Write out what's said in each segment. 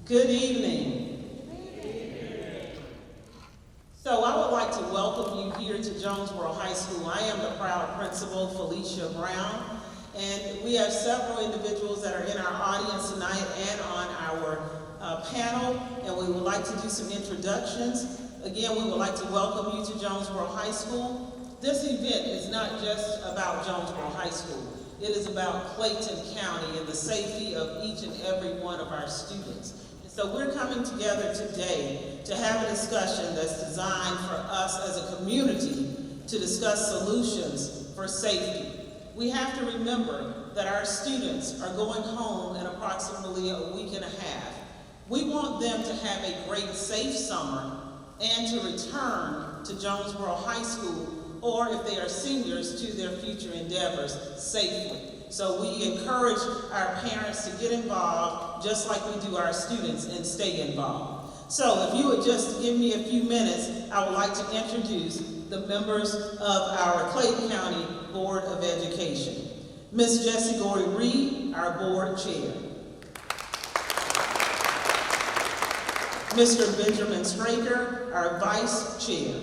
Good evening. So I would like to welcome you here to Jonesboro High School. I am the proud principal, Felicia Brown, and we have several individuals that are in our audience tonight and on our panel, and we would like to do some introductions. Again, we would like to welcome you to Jonesboro High School. This event is not just about Jonesboro High School. It is about Clayton County and the safety of each and every one of our students. So we're coming together today to have a discussion that's designed for us as a community to discuss solutions for safety. We have to remember that our students are going home in approximately a week and a half. We want them to have a great, safe summer and to return to Jonesboro High School, or if they are seniors, to their future endeavors safely. So we encourage our parents to get involved just like we do our students and stay involved. So if you would just give me a few minutes, I would like to introduce the members of our Clayton County Board of Education. Ms. Jessie Gorey-Reed, our board chair. Mr. Benjamin Straker, our vice chair,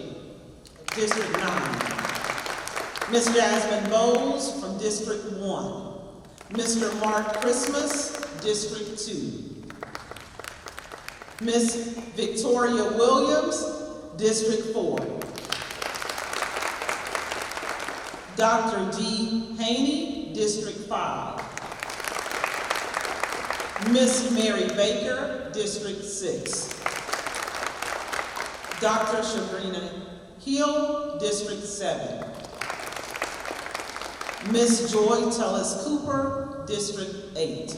District 9. Ms. Jasmine Bowles from District 1. Mr. Mark Christmas, District 2. Ms. Victoria Williams, District 4. Dr. Dee Haney, District 5. Ms. Mary Baker, District 6. Dr. Shabrina Hill, District 7. Ms. Joy Tellis Cooper, District 8.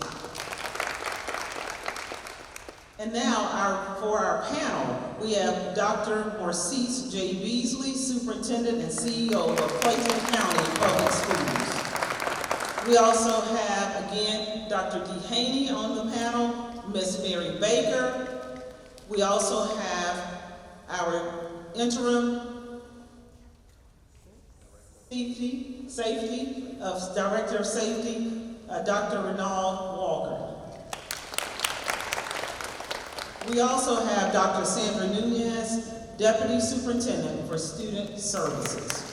And now for our panel, we have Dr. Morcease J. Beasley, Superintendent and CEO of Clayton County Public Schools. We also have, again, Dr. Dee Haney on the panel, Ms. Mary Baker. We also have our interim Director of Safety, Dr. Renald Walker. We also have Dr. Sandra Nunez, Deputy Superintendent for Student Services.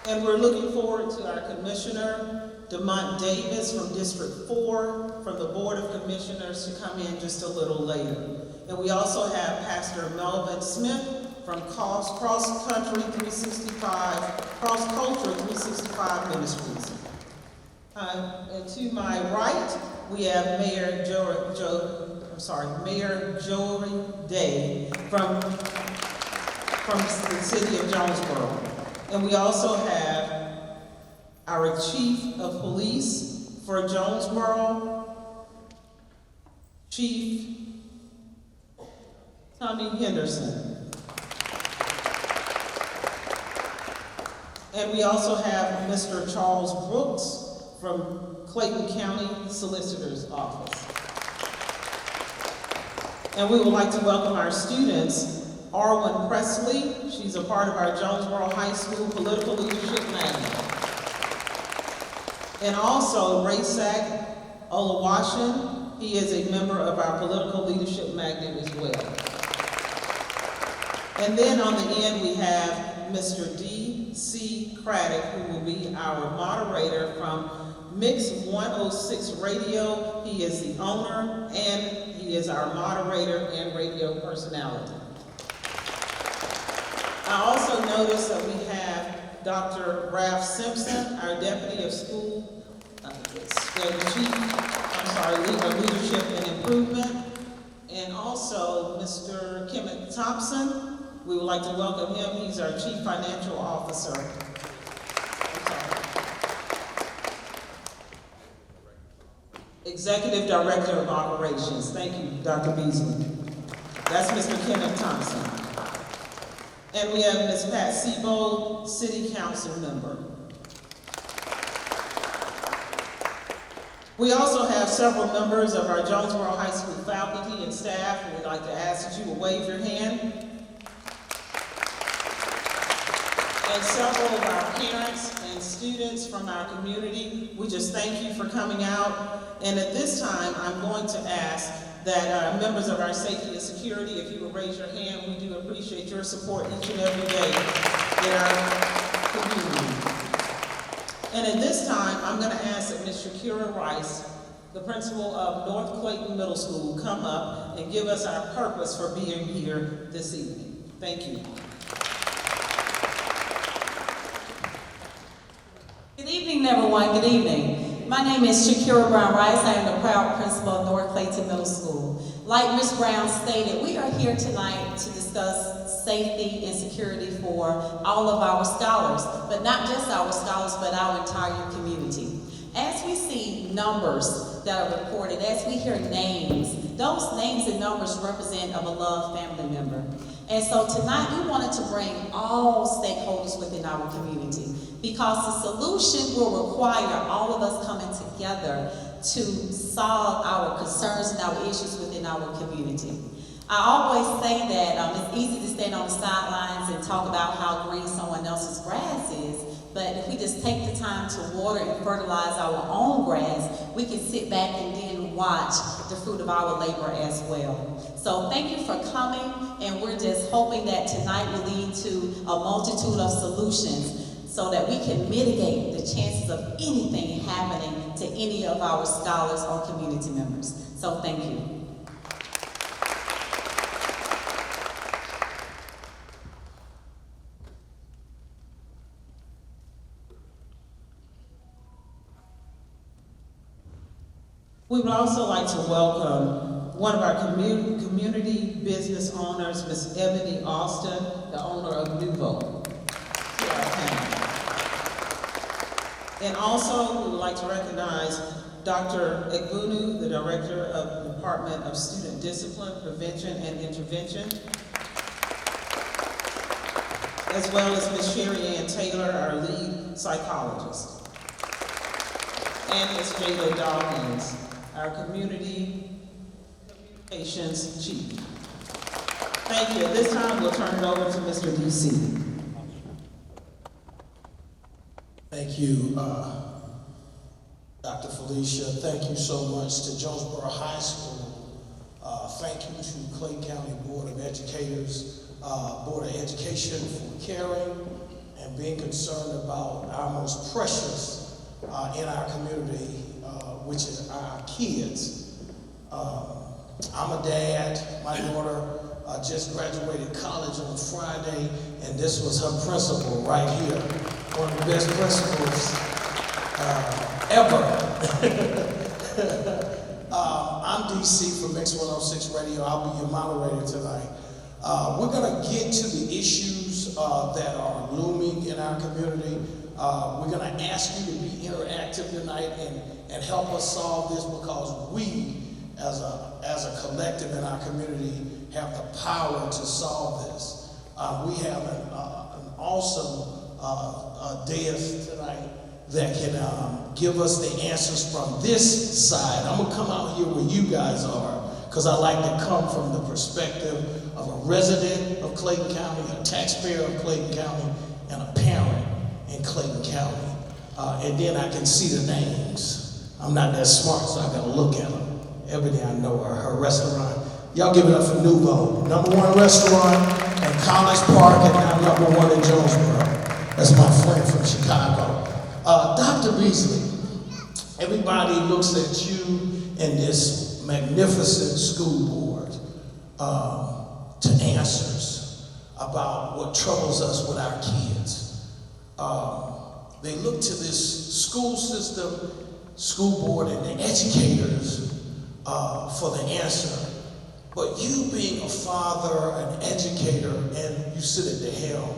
And we're looking forward to our Commissioner, DeMont Davis from District 4, from the Board of Commissioners to come in just a little later. And we also have Pastor Melvin Smith from Cross Culture 365 Ministries. And to my right, we have Mayor Jory Day from the city of Jonesboro. And we also have our Chief of Police for Jonesboro, Chief Tommy Henderson. And we also have Mr. Charles Brooks from Clayton County Solicitor's Office. And we would like to welcome our students, Arwen Presley. She's a part of our Jonesboro High School Political Leadership Magnet. And also Raysack Olawashin. He is a member of our Political Leadership Magnet as well. And then on the end we have Mr. Dee Cee Craddock, who will be our moderator from Mixx 106 Radio. He is the owner and he is our moderator and radio personality. I also noticed that we have Dr. Ralph Simpson, our Deputy of School, Leadership and Improvement, and also Mr. Kenneth Thompson. We would like to welcome him. He's our Chief Financial Officer. Executive Director of Operations. Thank you, Dr. Beasley. That's Mr. Kenneth Thompson. And we have Ms. Pat Sebo, City Council member. We also have several members of our Jonesboro High School faculty and staff, and we'd like to ask that you will wave your hand. And several of our parents and students from our community, we just thank you for coming out. And at this time, I'm going to ask that members of our safety and security, if you would raise your hand, we do appreciate your support each and every day in our community. And at this time, I'm going to ask that Ms. Shakira Rice, the principal of North Clayton Middle School, come up and give us our purpose for being here this evening. Thank you. Good evening, everyone. Good evening. My name is Shakira Brown Rice. I am the proud principal of North Clayton Middle School. Like Ms. Brown stated, we are here tonight to discuss safety and security for all of our scholars, but not just our scholars, but our entire community. As we see numbers that are reported, as we hear names, those names and numbers represent a beloved family member. And so tonight we wanted to bring all stakeholders within our community, because the solution will require all of us coming together to solve our concerns and our issues within our community. I always say that it's easy to stand on the sidelines and talk about how green someone else's grass is, but if we just take the time to water and fertilize our own grass, we can sit back and then watch the fruit of our labor as well. So thank you for coming, and we're just hoping that tonight will lead to a multitude of solutions so that we can mitigate the chances of anything happening to any of our scholars or community members. So thank you. We would also like to welcome one of our community business owners, Ms. Ebony Austin, the owner of Nuvo, to our panel. And also, we would like to recognize Dr. Egbunu, the Director of the Department of Student Discipline, Prevention and Intervention, as well as Ms. Sherry Ann Taylor, our lead psychologist, and Ms. Jayla Dawkins, our community communications chief. Thank you. At this time, we'll turn it over to Mr. Dee Cee. Thank you, Dr. Felicia. Thank you so much to Jonesboro High School. Thank you to Clayton County Board of Educators, Board of Education for caring and being concerned about our most precious in our community, which is our kids. I'm a dad. My daughter just graduated college on Friday, and this was her principal right here. One of the best principals ever. I'm Dee Cee from Mixx 106 Radio. I'll be your moderator tonight. We're going to get to the issues that are looming in our community. We're going to ask you to be interactive tonight and help us solve this, because we, as a collective in our community, have the power to solve this. We have an awesome dais tonight that can give us the answers from this side. I'm gonna come out here where you guys are, because I like to come from the perspective of a resident of Clayton County, a taxpayer of Clayton County, and a parent in Clayton County. And then I can see the names. I'm not that smart, so I gotta look at them. Every day I know her restaurant. Y'all give it up for Nuvo. #1 restaurant in College Park, and now #1 in Jonesboro. That's my friend from Chicago. Dr. Beasley, everybody looks at you in this magnificent school board to answers about what troubles us with our kids. They look to this school system, school board, and the educators for the answer. But you being a father, an educator, and you sit at the helm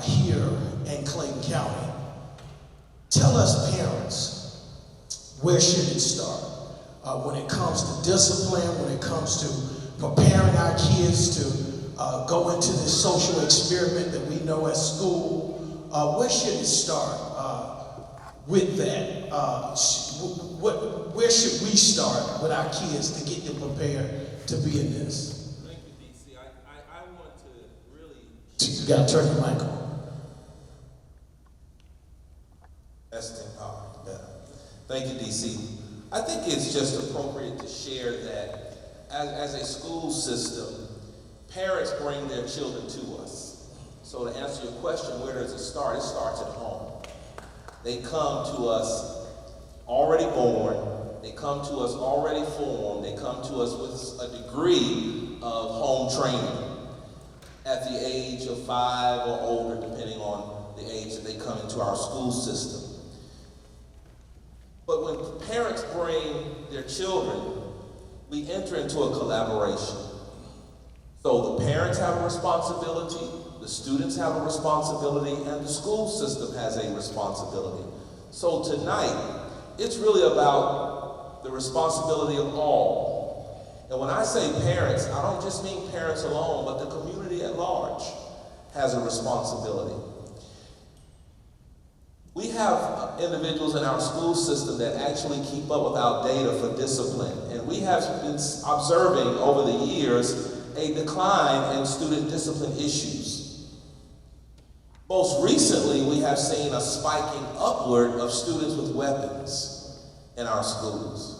here in Clayton County, tell us parents, where should it start? When it comes to discipline, when it comes to preparing our kids to go into this social experiment that we know at school, where should it start with that? Where should we start with our kids to get them prepared to be in this? Thank you, Dee Cee. I want to really... You got to turn your mic on. Thank you, Dee Cee. I think it's just appropriate to share that as a school system, parents bring their children to us. So to answer your question, where does it start? It starts at home. They come to us already born. They come to us already formed. They come to us with a degree of home training at the age of 5 or older, depending on the age that they come into our school system. But when parents bring their children, we enter into a collaboration. So the parents have a responsibility, the students have a responsibility, and the school system has a responsibility. So tonight, it's really about the responsibility of all. And when I say parents, I don't just mean parents alone, but the community at large has a responsibility. We have individuals in our school system that actually keep up with our data for discipline. And we have been observing over the years a decline in student discipline issues. Most recently, we have seen a spiking upward of students with weapons in our schools.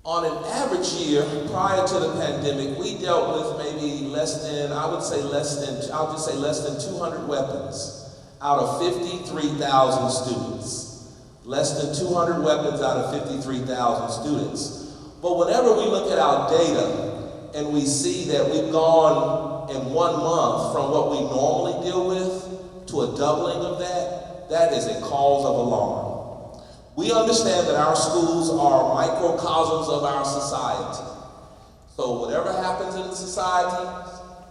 On an average year, prior to the pandemic, we dealt with maybe less than 200 weapons out of 53,000 students. Less than 200 weapons out of 53,000 students. But whenever we look at our data and we see that we've gone in 1 month from what we normally deal with to a doubling of that, that is a cause of alarm. We understand that our schools are microcosms of our society. So whatever happens in society,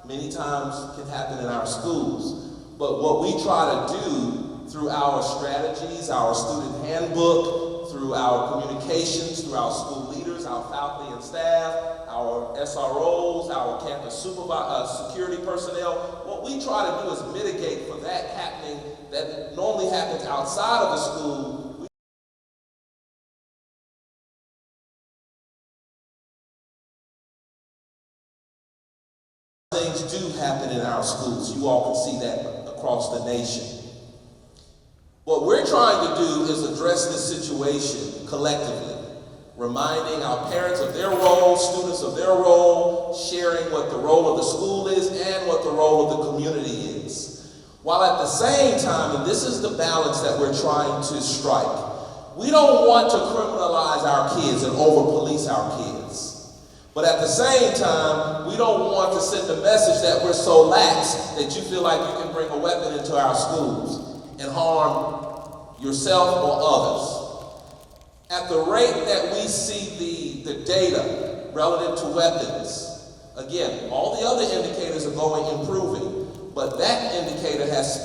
many times can happen in our schools. But what we try to do through our strategies, our student handbook, through our communications, through our school leaders, our faculty and staff, our SROs, our campus security personnel, what we try to do is mitigate for that happening that normally happens outside of the school. Things do happen in our schools. You all can see that across the nation. What we're trying to do is address this situation collectively, reminding our parents of their role, students of their role, sharing what the role of the school is and what the role of the community is. While at the same time, and this is the balance that we're trying to strike, we don't want to criminalize our kids and over-police our kids. But at the same time, we don't want to send a message that we're so lax that you feel like you can bring a weapon into our schools and harm yourself or others. At the rate that we see the data relative to weapons, again, all the other indicators are improving, but that indicator has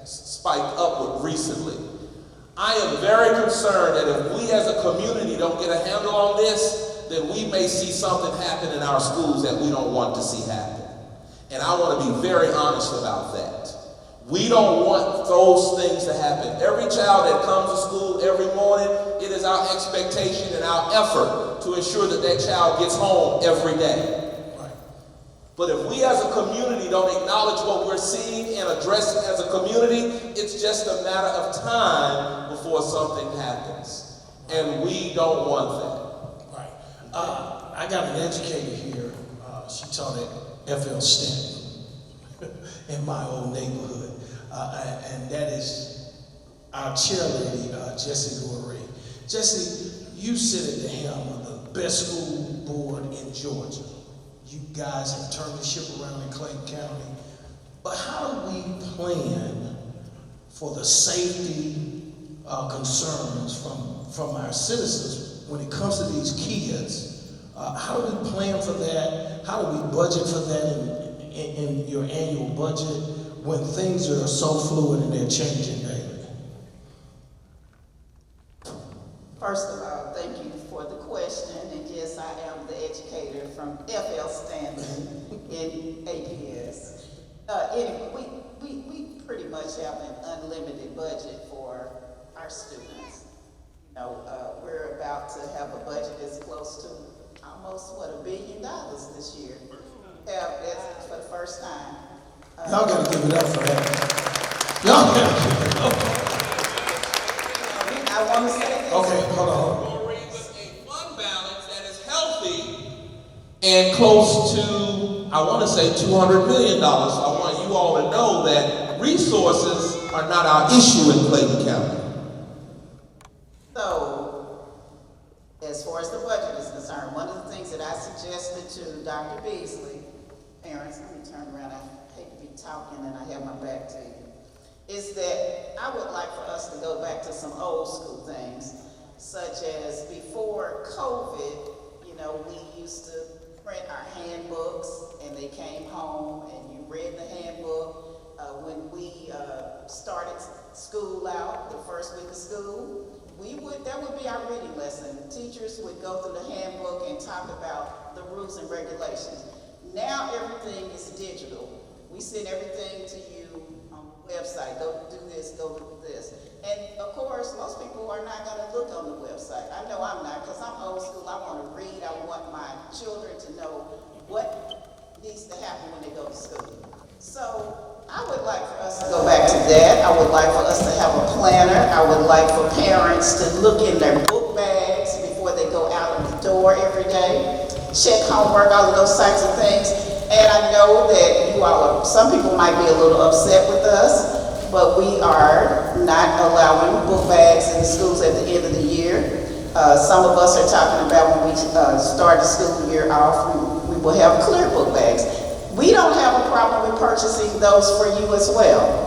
spiked upward recently. I am very concerned that if we as a community don't get a handle on this, then we may see something happen in our schools that we don't want to see happen. And I want to be very honest about that. We don't want those things to happen. Every child that comes to school every morning, it is our expectation and our effort to ensure that that child gets home every day. Right. But if we as a community don't acknowledge what we're seeing and address it as a community, it's just a matter of time before something happens. And we don't want that. I got an educator here. She taught at FL Stanton in my old neighborhood. And that is our chairlady, Jessie Goree. Jessie, you sit at the helm of the best school board in Georgia. You guys have turned the ship around in Clayton County. But how do we plan for the safety concerns from our citizens when it comes to these kids? How do we plan for that? How do we budget for that in your annual budget when things are so fluid and they're changing daily? First of all, thank you for the question. And yes, I am the educator from FL Stanton in APS. Anyway, we pretty much have an unlimited budget for our students. You know, we're about to have a budget that's close to almost, $1 billion this year. That's for the first time. Y'all gotta give it up for that. Y'all gotta give it up. I want to say Okay, hold on. With a fund balance that is healthy and close to, I want to say $200 million. So I want you all to know that resources are not our issue in Clayton County. So, as far as the budget is concerned, one of the things that I suggested to Dr. Beasley, parents, let me turn around, I hate to be talking and I have my back to you, is that I would like for us to go back to some old school things, such as before COVID, you know, we used to print our handbooks and they came home and you read the handbook. When we started school out, the first week of school, that would be our reading lesson. Teachers would go through the handbook and talk about the rules and regulations. Now everything is digital. We send everything to you on the website. Go do this, go do this. And of course, most people are not going to look on the website. I know I'm not, because I'm old school. I want to read. I want my children to know what needs to happen when they go to school. So I would like for us to go back to that. I would like for us to have a planner. I would like for parents to look in their book bags before they go out of the door every day. Check homework, all of those types of things. And I know that you all, some people might be a little upset with us, but we are not allowing book bags in the schools at the end of the year. Some of us are talking about when we start the school year off, we will have clear book bags. We don't have a problem with purchasing those for you as well.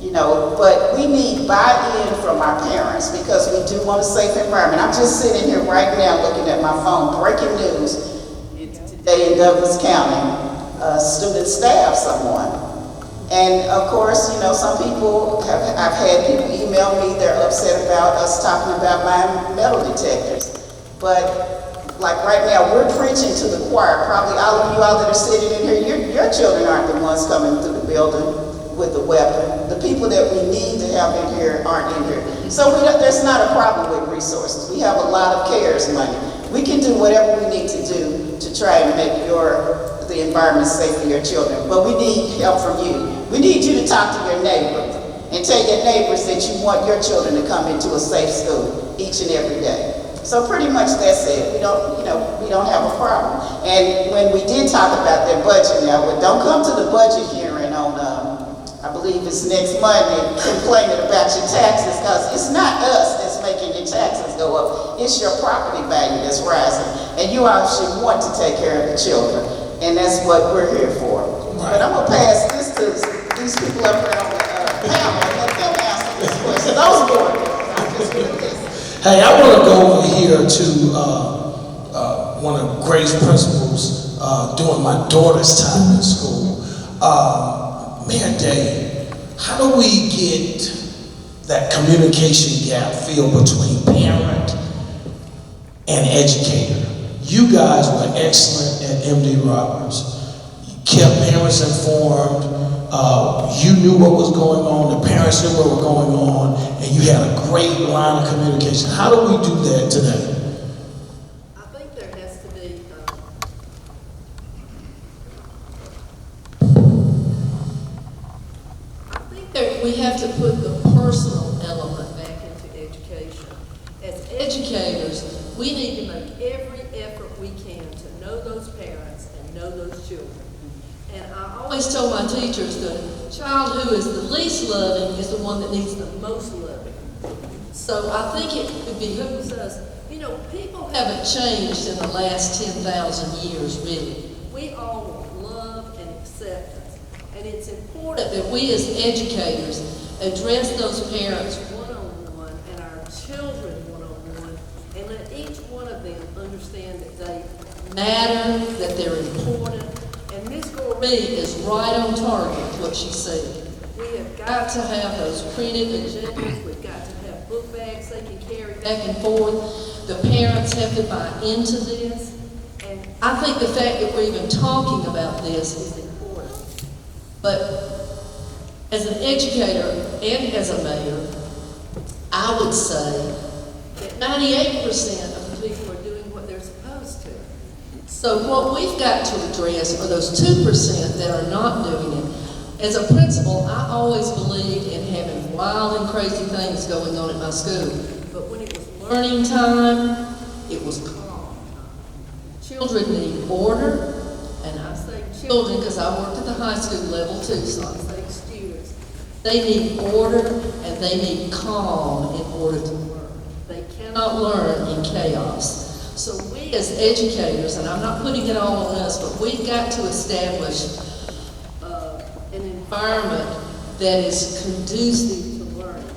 You know, but we need buy-in from our parents because we do want a safe environment. I'm just sitting here right now looking at my phone, breaking news today in Douglas County, student stabbed someone. And of course, you know, some people I've had people email me, they're upset about us talking about buying metal detectors. But like right now, we're preaching to the choir. Probably all of you all that are sitting in here, your children aren't the ones coming through the building with the weapon. The people that we need to have in here aren't in here. So there's not a problem with resources. We have a lot of CARES money. We can do whatever we need to do to try and make the environment safe for your children. But we need help from you. We need you to talk to your neighbors and tell your neighbors that you want your children to come into a safe school each and every day. So pretty much that's it. We don't have a problem. And when we did talk about their budget now, but don't come to the budget hearing on, I believe it's next Monday, complaining about your taxes, because it's not us that's making your taxes go up. It's your property value that's rising. And you all should want to take care of the children. And that's what we're here for. Right. But I'm going to pass this to these people up there on the panel and let them answer this question. Those board members, I'm just going to listen. Hey, I want to go over here to one of Grace's principals during my daughter's time in school. Mayor Day, how do we get that communication gap filled between parent and educator? You guys were excellent at MD Roberts. You kept parents informed. You knew what was going on, the parents knew what was going on, and you had a great line of communication. How do we do that today? I think there has to be, I think that we have to put the personal element back into education. As educators, we need to make every effort we can to know those parents and know those children. And I always tell my teachers the child who is the least loving is the one that needs the most loving. So I think it behooves us, you know, people haven't changed in the last 10,000 years, really. We all want love and acceptance. And it's important that we as educators address those parents one-on-one and our children one-on-one and let each one of them understand that they matter, that they're important. And Ms. Goree is right on target with what she said. We have got to have those printed agendas. We've got to have book bags they can carry back and forth. The parents have to buy into this. And I think the fact that we're even talking about this is important. But as an educator and as a mayor, I would say that 98% of the people are doing what they're supposed to. So what we've got to address are those 2% that are not doing it. As a principal, I always believed in having wild and crazy things going on at my school. But when it was learning time, it was calm. Children need order, and I say children because I worked at the high school level too, so I'm saying students. They need order and they need calm in order to learn. They cannot learn in chaos. So we as educators, and I'm not putting it all on us, but we've got to establish an environment that is conducive to learning.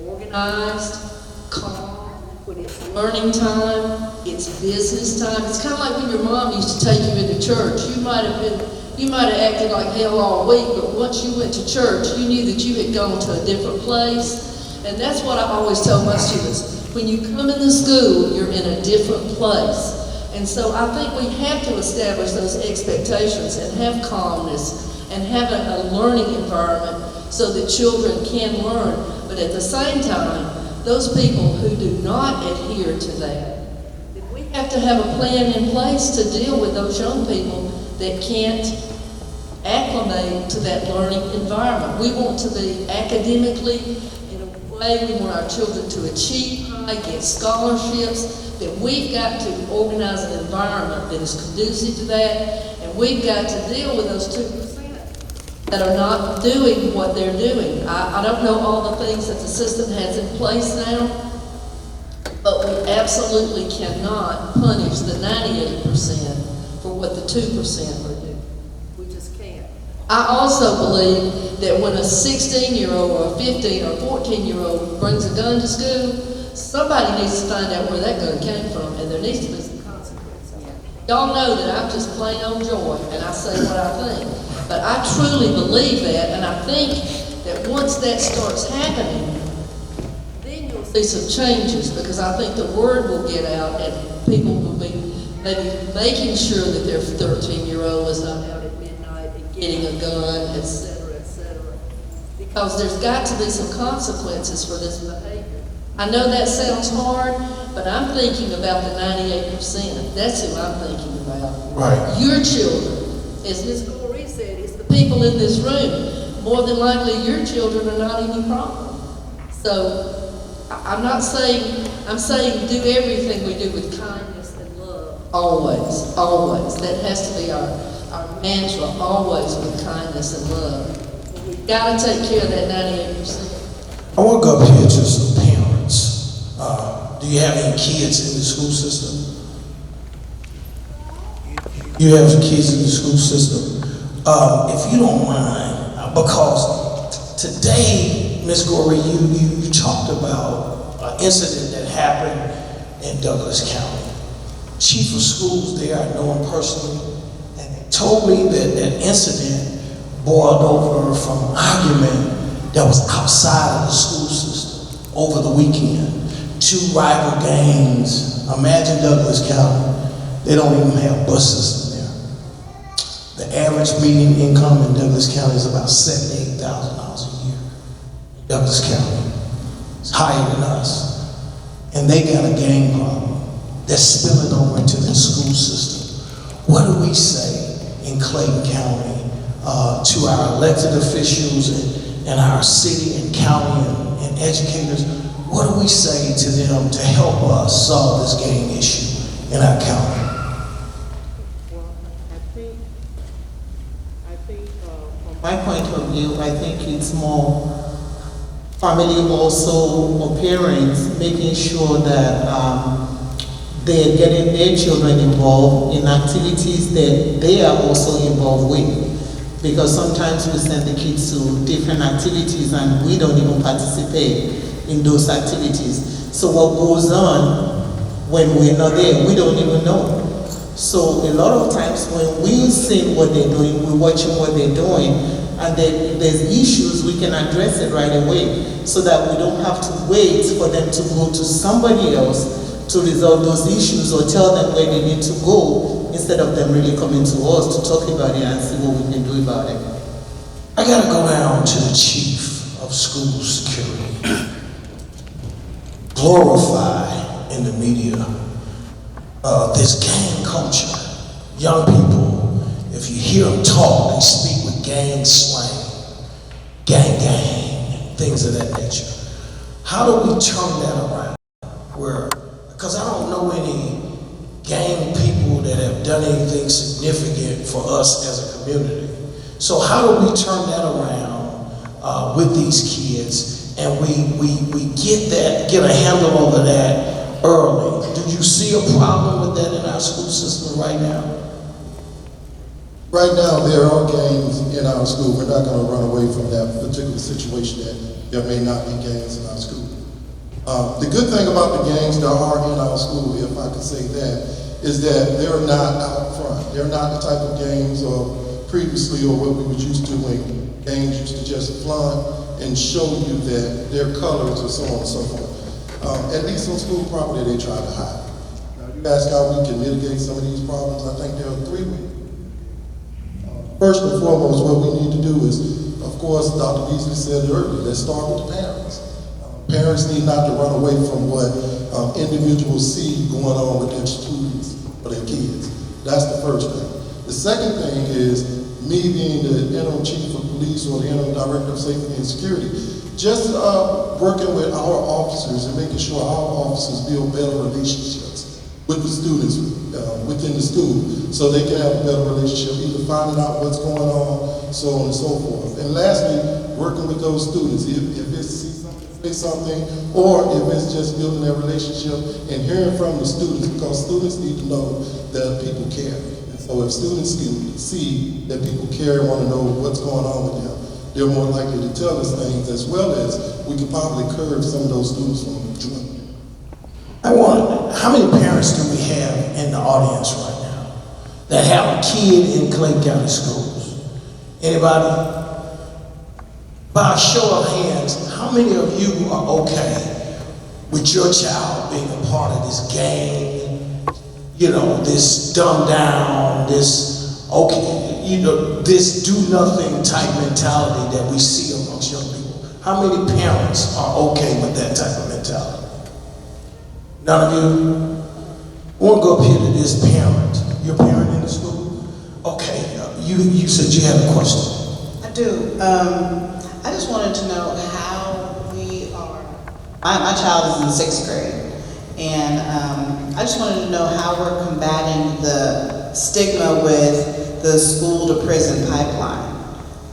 Organized, calm, when it's learning time, it's business time. It's kind of like when your mom used to take you into church. You might have acted like hell all week, but once you went to church, you knew that you had gone to a different place. And that's what I always tell my students. When you come into school, you're in a different place. And so I think we have to establish those expectations and have calmness and have a learning environment so that children can learn. But at the same time, those people who do not adhere to that, we have to have a plan in place to deal with those young people that can't acclimate to that learning environment. We want to be academically, in a way, we want our children to achieve high, get scholarships, that we've got to organize an environment that is conducive to that, and we've got to deal with those 2% that are not doing what they're doing. I don't know all the things that the system has in place now, but we absolutely cannot punish the 98% for what the 2% are doing. We just can't. I also believe that when a 16-year-old or a 15 or 14-year-old brings a gun to school, somebody needs to find out where that gun came from, and there needs to be some consequences. Y'all know that I'm just plain old joy, and I say what I think. But I truly believe that, and I think that once that starts happening, then you'll see some changes, because I think the word will get out and people will be maybe making sure that their 13-year-old is not out at midnight and getting a gun, et cetera, et cetera. Because there's got to be some consequences for this behavior. I know that sounds hard, but I'm thinking about the 98%. That's who I'm thinking about. Right. Your children, as Ms. Corey said, it's the people in this room. More than likely, your children are not any problem. So, I'm not saying, I'm saying do everything we do with kindness and love. Always, always. That has to be our mantra, always with kindness and love. We've got to take care of that 98%. I want to go up here to some parents. Do you have any kids in the school system? You have kids in the school system. If you don't mind, because today, Ms. Gorey, you talked about an incident that happened in Douglas County. Chief of schools there, I know him personally, and they told me that that incident boiled over from an argument that was outside of the school system over the weekend. Two rival gangs. Imagine Douglas County. They don't even have bus system there. The average median income in Douglas County is about $78,000 a year. Douglas County. It's higher than us. And they got a gang problem that's spilling over into their school system. What do we say in Clayton County to our elected officials and our city and county and educators? What do we say to them to help us solve this gang issue in our county? Well, I think from my point of view, I think it's more family also, or parents, making sure that they're getting their children involved in activities that they are also involved with. Because sometimes we send the kids to different activities and we don't even participate in those activities. So what goes on when we're not there, we don't even know. So a lot of times when we see what they're doing, we're watching what they're doing, and then there's issues, we can address it right away so that we don't have to wait for them to go to somebody else to resolve those issues or tell them where they need to go instead of them really coming to us to talk about it and see what we can do about it. I gotta go down to the chief of school security. Glorify in the media this gang culture. Young people, if you hear them talk, they speak with gang slang, gang, things of that nature. How do we turn that around where because I don't know any gang people that have done anything significant for us as a community. So how do we turn that around with these kids, and we get a handle over that early? Do you see a problem with that in our school system right now? Right now, there are gangs in our school. We're not going to run away from that particular situation that there may not be gangs in our school. The good thing about the gangs that are in our school, if I could say that, is that they're not out front. They're not the type of gangs or previously or what we were used to when gangs used to just flaunt and show you that their colors and so on and so forth. At least on school property, they try to hide. Now, you ask how we can mitigate some of these problems. I think there are 3 ways. First and foremost, what we need to do is, of course, Dr. Beasley said earlier, let's start with the parents. Parents need not to run away from what individuals see going on with their students or their kids. That's the first thing. The second thing is me being the interim chief of police or the interim director of safety and security, just working with our officers and making sure our officers build better relationships with the students within the school, so they can have a better relationship, either finding out what's going on, so on and so forth. And lastly, working with those students, if it's see something, say something, or if it's just building that relationship and hearing from the students, because students need to know that people care. And so if students can see that people care and want to know what's going on with them, they're more likely to tell us things, as well as we can probably curb some of those students from joining. How many parents do we have in the audience right now that have a kid in Clayton County schools? Anybody? By a show of hands, how many of you are okay with your child being a part of this gang, this dumbed down, this this do nothing type mentality that we see amongst young people? How many parents are okay with that type of mentality? None of you? I want to go up here to this parent. Your parent in the school? Okay, you said you had a question. I do. I just wanted to know how we are. My child is in 6th grade, and I just wanted to know how we're combating the stigma with the school to prison pipeline.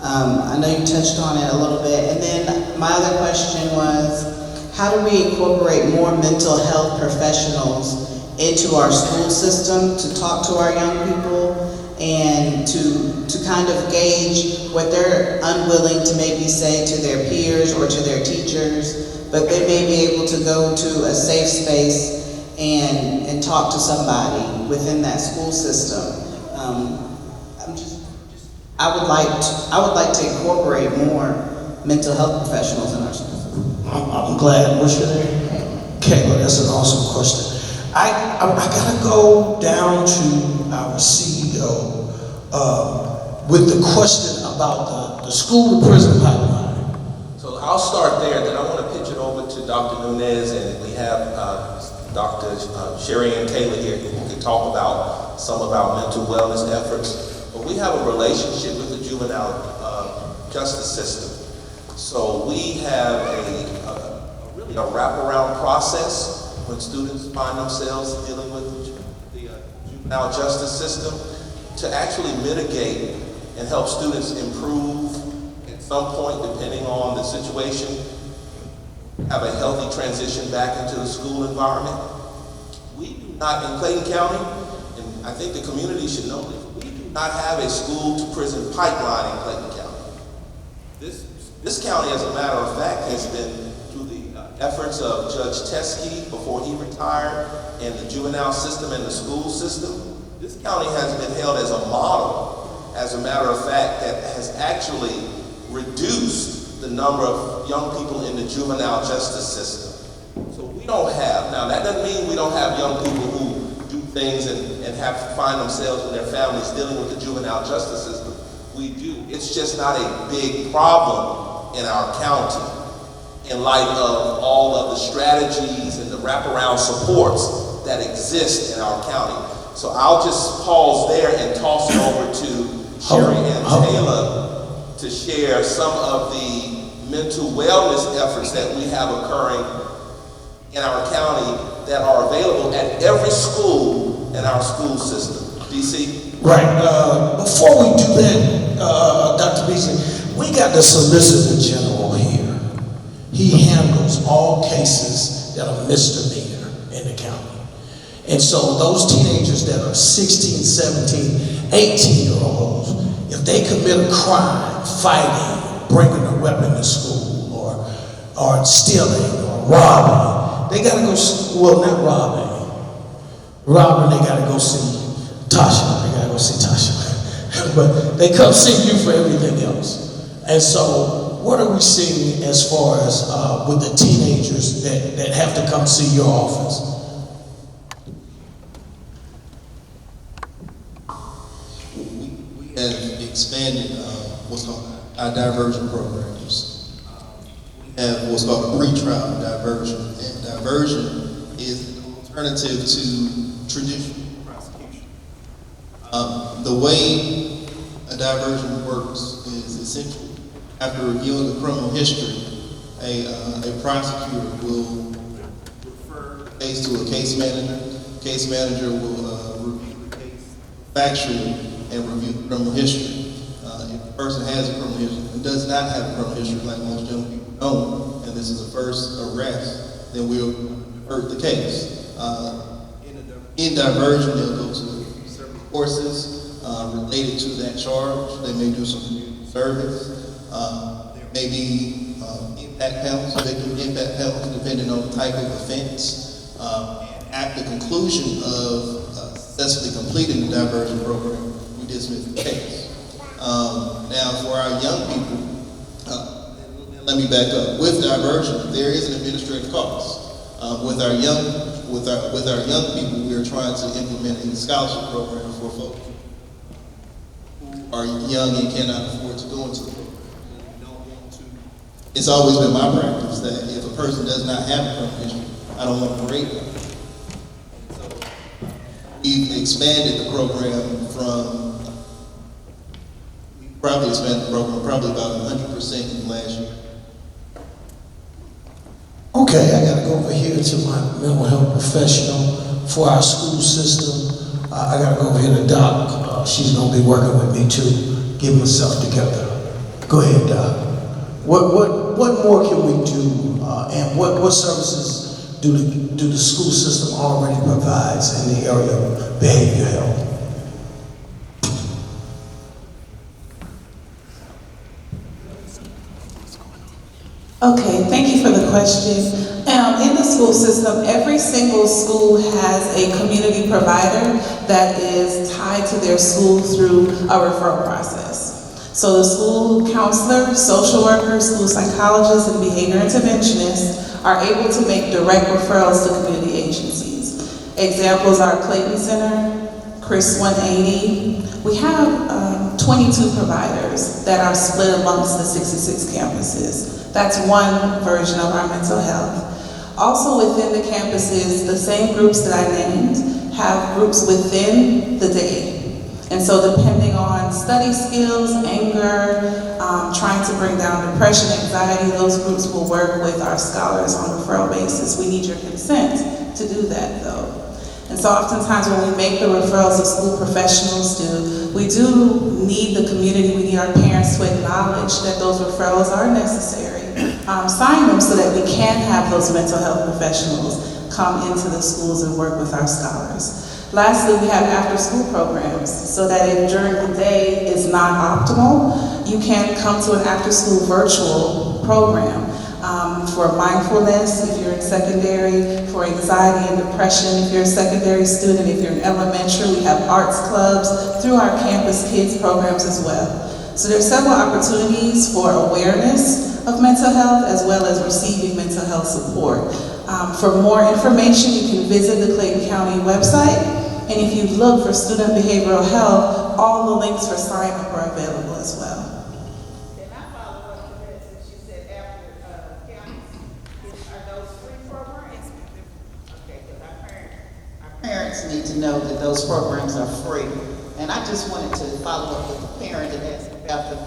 I know you touched on it a little bit, and then my other question was, how do we incorporate more mental health professionals into our school system to talk to our young people and to kind of gauge what they're unwilling to maybe say to their peers or to their teachers, but they may be able to go to a safe space and talk to somebody within that school system. I would like to incorporate more mental health professionals in our schools. I'm glad. What's your name? Kayla. That's an awesome question. I gotta go down to our CEO with the question about the school to prison pipeline. So I'll start there, then I want to pitch it over to Dr. Nunez, and we have Dr. Sherry and Kayla here who can talk about some of our mental wellness efforts. But we have a relationship with the juvenile justice system. So we have really a wraparound process when students find themselves dealing with the juvenile justice system to actually mitigate and help students improve at some point, depending on the situation, have a healthy transition back into the school environment. We do not, in Clayton County, and I think the community should know this, we do not have a school to prison pipeline in Clayton County. This county, as a matter of fact, has been through the efforts of Judge Teskey before he retired, and the juvenile system and the school system. This county has been held as a model, as a matter of fact, that has actually reduced the number of young people in the juvenile justice system. So we don't have, now that doesn't mean we don't have young people who do things and have to find themselves and their families dealing with the juvenile justice system. We do. It's just not a big problem in our county in light of all of the strategies and the wraparound supports that exist in our county. So I'll just pause there and toss it over to Sherry and Taylor to share some of the mental wellness efforts that we have occurring in our county that are available at every school in our school system. Dee Cee? Right. Before we do that, Dr. Beasley, we got the Solicitor General here. He handles all cases that are misdemeanor in the county. And so those teenagers that are 16, 17, 18-year-olds, if they commit a crime, fighting, bringing a weapon to school, or stealing, or robbing, they gotta go, well, not robbing, they gotta go see Tasha, but they come see you for everything else. And so what are we seeing as far as with the teenagers that have to come see your office? We have expanded what's called our diversion programs. We have what's called a pretrial diversion, and diversion is an alternative to traditional prosecution. The way a diversion works is essentially after reviewing the criminal history, a prosecutor will refer the case to a case manager. Case manager will review the case factually and review the criminal history. If the person has a criminal history and does not have a criminal history, like most young people don't, and this is a first arrest, then we'll divert the case. In diversion, they'll go to several courses related to that charge. They may do some community service. There may be impact penalties, victim impact penalties, depending on the type of offense. And at the conclusion of successfully completing the diversion program, we dismiss the case. Now, for our young people, let me back up. With diversion, there is an administrative cost. With our young people, we are trying to implement a scholarship program for folks who are young and cannot afford to go into the program. We don't want to. It's always been my practice that if a person does not have a criminal history, I don't want to rate them. So we've expanded the program from. We probably expanded the program probably about 100% in the last year. Okay, I gotta go over here to my mental health professional for our school system. I gotta go over here to Doc. She's gonna be working with me too, getting myself together. Go ahead, Doc. What more can we do, and what services do the school system already provides in the area of behavior health? Okay, thank you for the question. In the school system, every single school has a community provider that is tied to their school through a referral process. So the school counselor, social worker, school psychologists, and behavior interventionists are able to make direct referrals to community agencies. Examples are Clayton Center, Chris 180. We have 22 providers that are split amongst the 66 campuses. That's one version of our mental health. Also within the campuses, the same groups that I named have groups within the day. And so depending on study skills, anger, trying to bring down depression, anxiety, those groups will work with our scholars on a referral basis. We need your consent to do that though. And so oftentimes when we make the referrals that school professionals do, we do need the community, we need our parents to acknowledge that those referrals are necessary. Sign them so that we can have those mental health professionals come into the schools and work with our scholars. Lastly, we have after-school programs so that if during the day is not optimal, you can come to an after-school virtual program for mindfulness if you're in secondary, for anxiety and depression if you're a secondary student, if you're in elementary, we have arts clubs through our campus kids programs as well. So there's several opportunities for awareness of mental health as well as receiving mental health support. For more information, you can visit the Clayton County website, and if you look for student behavioral health, all the links for sign up are available as well. Can I follow up to that since you said after counties, are those free programs? Okay, because our parents need to know that those programs are free. And I just wanted to follow up with the parent that asked about the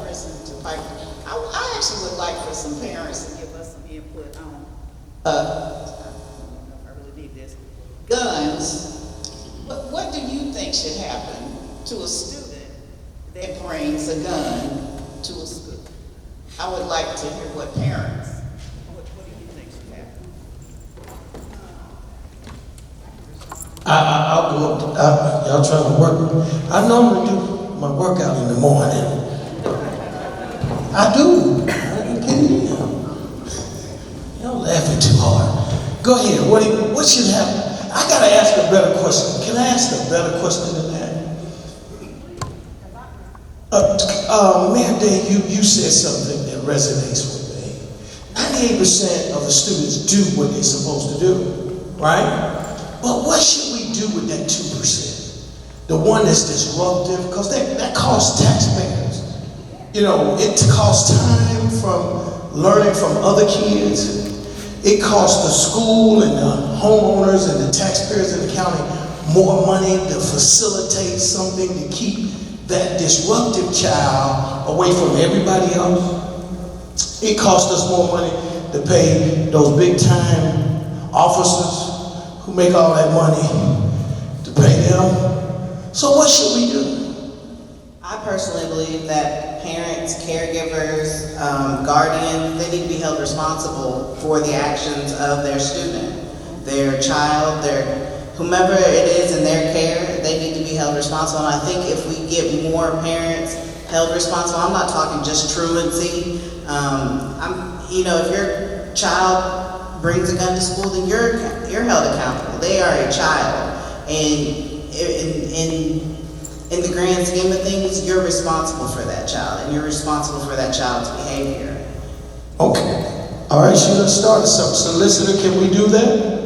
prison to pipe. I actually would like for some parents to give us some input on, I don't know if I really guns, what do you think should happen to a student that brings a gun to a school? I would like to hear what parents, what do you think should happen? I'll go up, y'all trying to work. I normally do my workout in the morning. I do. I get it in. Y'all laughing too hard. Go ahead, what should happen? I gotta ask a better question. Can I ask a better question than that? Mayor Day, you said something that resonates with me. 98% of the students do what they're supposed to do, right? But what should we do with that 2%? The one that's disruptive, because that costs taxpayers. You know, it costs time from learning from other kids. It costs the school and the homeowners and the taxpayers in the county more money to facilitate something to keep that disruptive child away from everybody else. It costs us more money to pay those big time officers who make all that money to pay them. So what should we do? I personally believe that parents, caregivers, guardians, they need to be held responsible for the actions of their student, their child, whomever it is in their care. They need to be held responsible. And I think if we get more parents held responsible, I'm not talking just truancy. If your child brings a gun to school, then you're held accountable. They are a child, and in the grand scheme of things, you're responsible for that child, and you're responsible for that child's behavior. Okay. All right, she done started something. Solicitor, can we do that?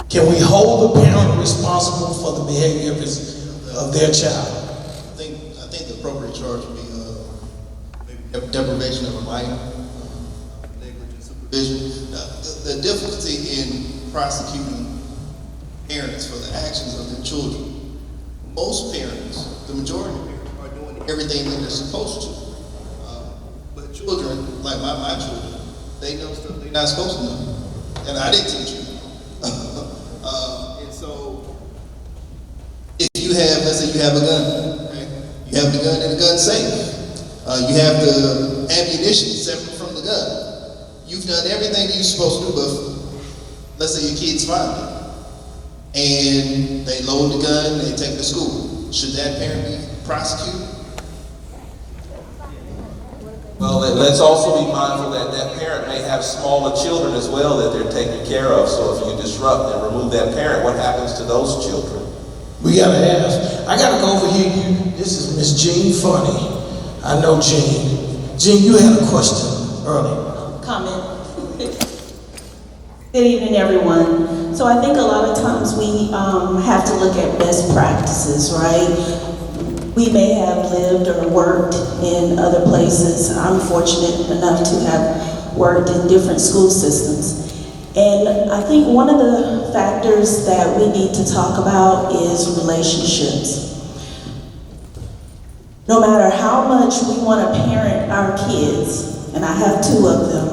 Can we hold the parent responsible for the behavior of their child? I think the appropriate charge would be maybe deprivation of a right, negligent supervision. The difficulty in prosecuting parents for the actions of their children. Most parents, the majority of parents, are doing everything that they're supposed to. But children, like my children, they know stuff they're not supposed to know. And I didn't teach them. And so, if you have, let's say you have a gun, right? You have the gun in the gun safe. You have the ammunition separate from the gun. You've done everything that you're supposed to do, but let's say your kids find it. And they load the gun, they take it to school. Should that parent be prosecuted? Well, let's also be mindful that that parent may have smaller children as well that they're taking care of. So if you disrupt and remove that parent, what happens to those children? We gotta ask. I gotta go over here. This is Miss Jean Funny. I know Jean. Jean, you had a question earlier. Comment. Good evening, everyone. So I think a lot of times we have to look at best practices, right? We may have lived or worked in other places. I'm fortunate enough to have worked in different school systems. And I think one of the factors that we need to talk about is relationships. No matter how much we want to parent our kids, and I have 2 of them,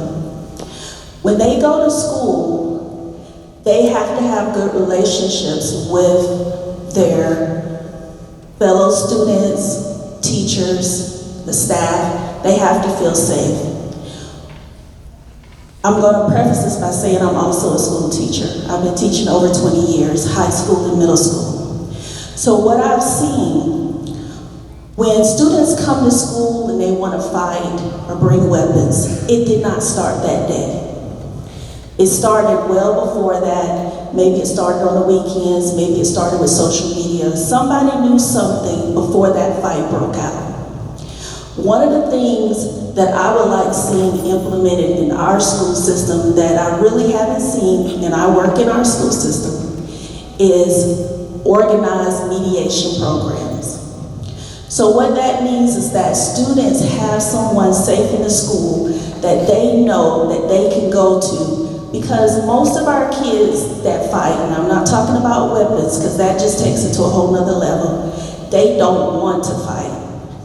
when they go to school, they have to have good relationships with their fellow students, teachers, the staff. They have to feel safe. I'm going to preface this by saying I'm also a school teacher. I've been teaching over 20 years, high school and middle school. So what I've seen, when students come to school and they want to fight or bring weapons, it did not start that day. It started well before that. Maybe it started on the weekends, maybe it started with social media. Somebody knew something before that fight broke out. One of the things that I would like seeing implemented in our school system that I really haven't seen, and I work in our school system, is organized mediation programs. So what that means is that students have someone safe in the school that they know that they can go to. Because most of our kids that fight, and I'm not talking about weapons because that just takes it to a whole nother level, they don't want to fight.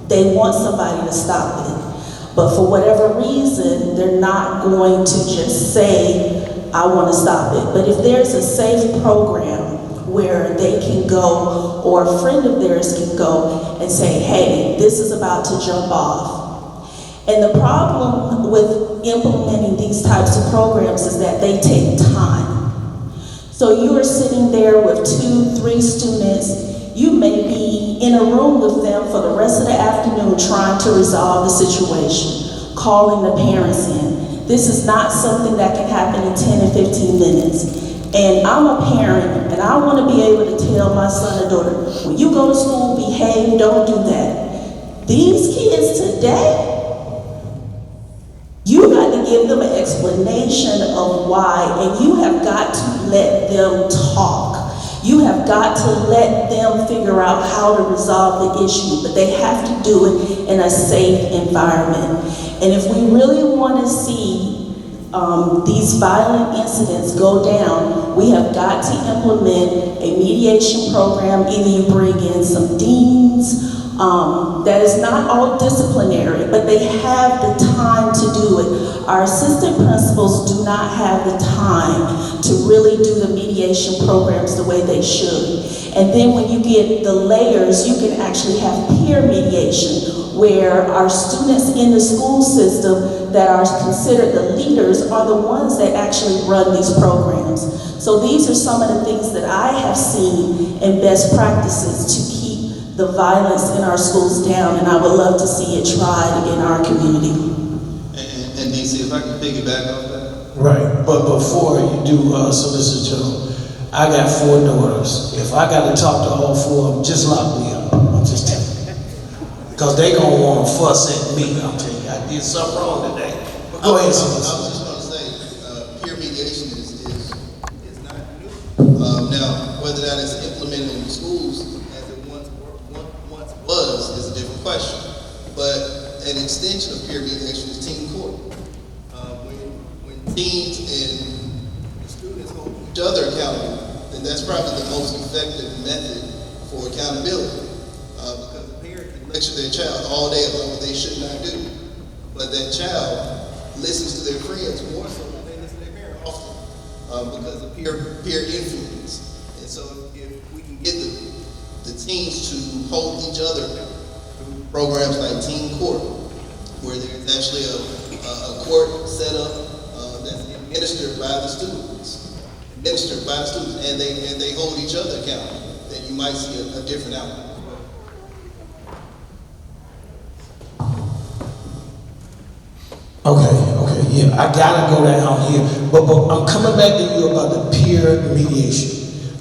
They want somebody to stop it. But for whatever reason, they're not going to just say, I want to stop it. But if there's a safe program where they can go, or a friend of theirs can go and say, hey, this is about to jump off. And the problem with implementing these types of programs is that they take time. So you are sitting there with 2, 3 students. You may be in a room with them for the rest of the afternoon trying to resolve the situation, calling the parents in. This is not something that can happen in 10 and 15 minutes. And I'm a parent, and I want to be able to tell my son or daughter, when you go to school, behave, don't do that. These kids today, you got to give them an explanation of why, and you have got to let them talk. You have got to let them figure out how to resolve the issue, but they have to do it in a safe environment. And if we really want to see these violent incidents go down, we have got to implement a mediation program. Either you bring in some deans, that is not all disciplinary, but they have the time to do it. Our assistant principals do not have the time to really do the mediation programs the way they should. And then when you get the layers, you can actually have peer mediation, where our students in the school system that are considered the leaders are the ones that actually run these programs. So these are some of the things that I have seen in best practices to keep the violence in our schools down, and I would love to see it tried in our community. And Dee Cee, if I can piggyback off that. Right, but before you do, Solicitor Joe, I got 4 daughters. If I got to talk to all 4 of them, just lock me up. I'm just telling you. Because they going to want to fuss at me. I'm telling you, I did something wrong today. But go ahead, I Solicitor. was just going to say, peer mediation is not new. Now, whether that is implemented in schools as it once was is a different question. But an extension of peer mediation is team court. When teens and the students hold each other accountable, then that's probably the most effective method for accountability. Because the parent can lecture their child all day about what they should not do. But that child listens to their friends more so than they listen to their parent often, because of peer influence. And so if we can get the teens to hold each other through programs like Teen Court, where there's actually a court set up that's administered by the students, and they hold each other accountable, then you might see a different outcome. Okay, yeah, I gotta go down here, but I'm coming back to you about the peer mediation.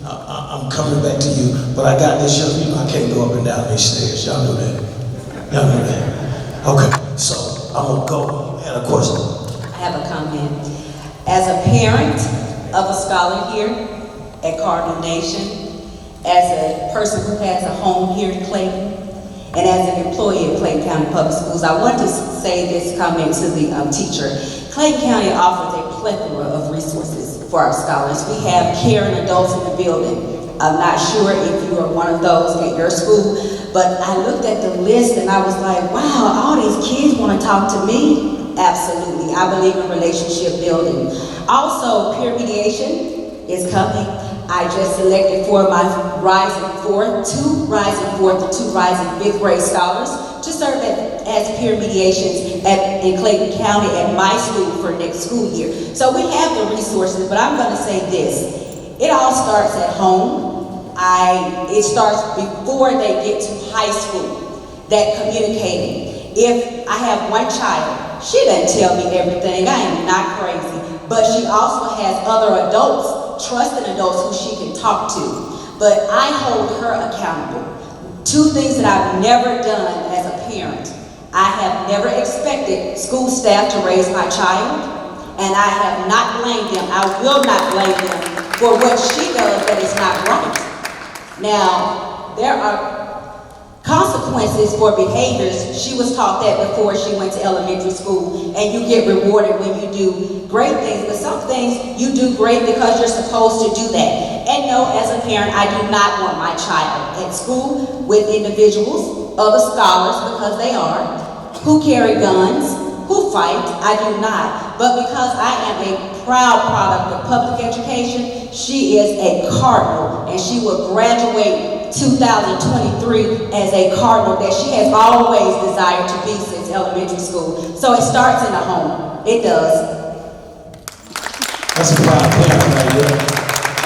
I'm coming back to you, but I got this, you know, I can't go up and down these stairs. Y'all know that. Okay, so I'm gonna go. You had a question? I have a comment. As a parent of a scholar here at Cardinal Nation, as a person who has a home here in Clayton, and as an employee of Clayton County Public Schools, I want to say this comment to the teacher. Clayton County offers a plethora of resources for our scholars. We have caring adults in the building. I'm not sure if you are one of those at your school, but I looked at the list and I was like, wow, all these kids want to talk to me? Absolutely. I believe in relationship building. Also, peer mediation is coming. I just selected 4 of my two rising 4th and 2 rising 5th grade scholars to serve as peer mediations in Clayton County at my school for next school year. So we have the resources, but I'm going to say this. It all starts at home. It starts before they get to high school, that communicating. If I have one child, she doesn't tell me everything. I am not crazy. But she also has other adults, trusted adults who she can talk to. But I hold her accountable. 2 things that I've never done as a parent. I have never expected school staff to raise my child, and I have not blamed them. I will not blame them for what she does that is not right. Now, there are consequences for behaviors. She was taught that before she went to elementary school, and you get rewarded when you do great things, but some things you do great because you're supposed to do that. And no, as a parent, I do not want my child at school with individuals, other scholars, because they are, who carry guns, who fights. I do not. But because I am a proud product of public education, she is a Cardinal, and she will graduate 2023 as a Cardinal that she has always desired to be since elementary school. So it starts in the home. It does. That's a proud parent right there.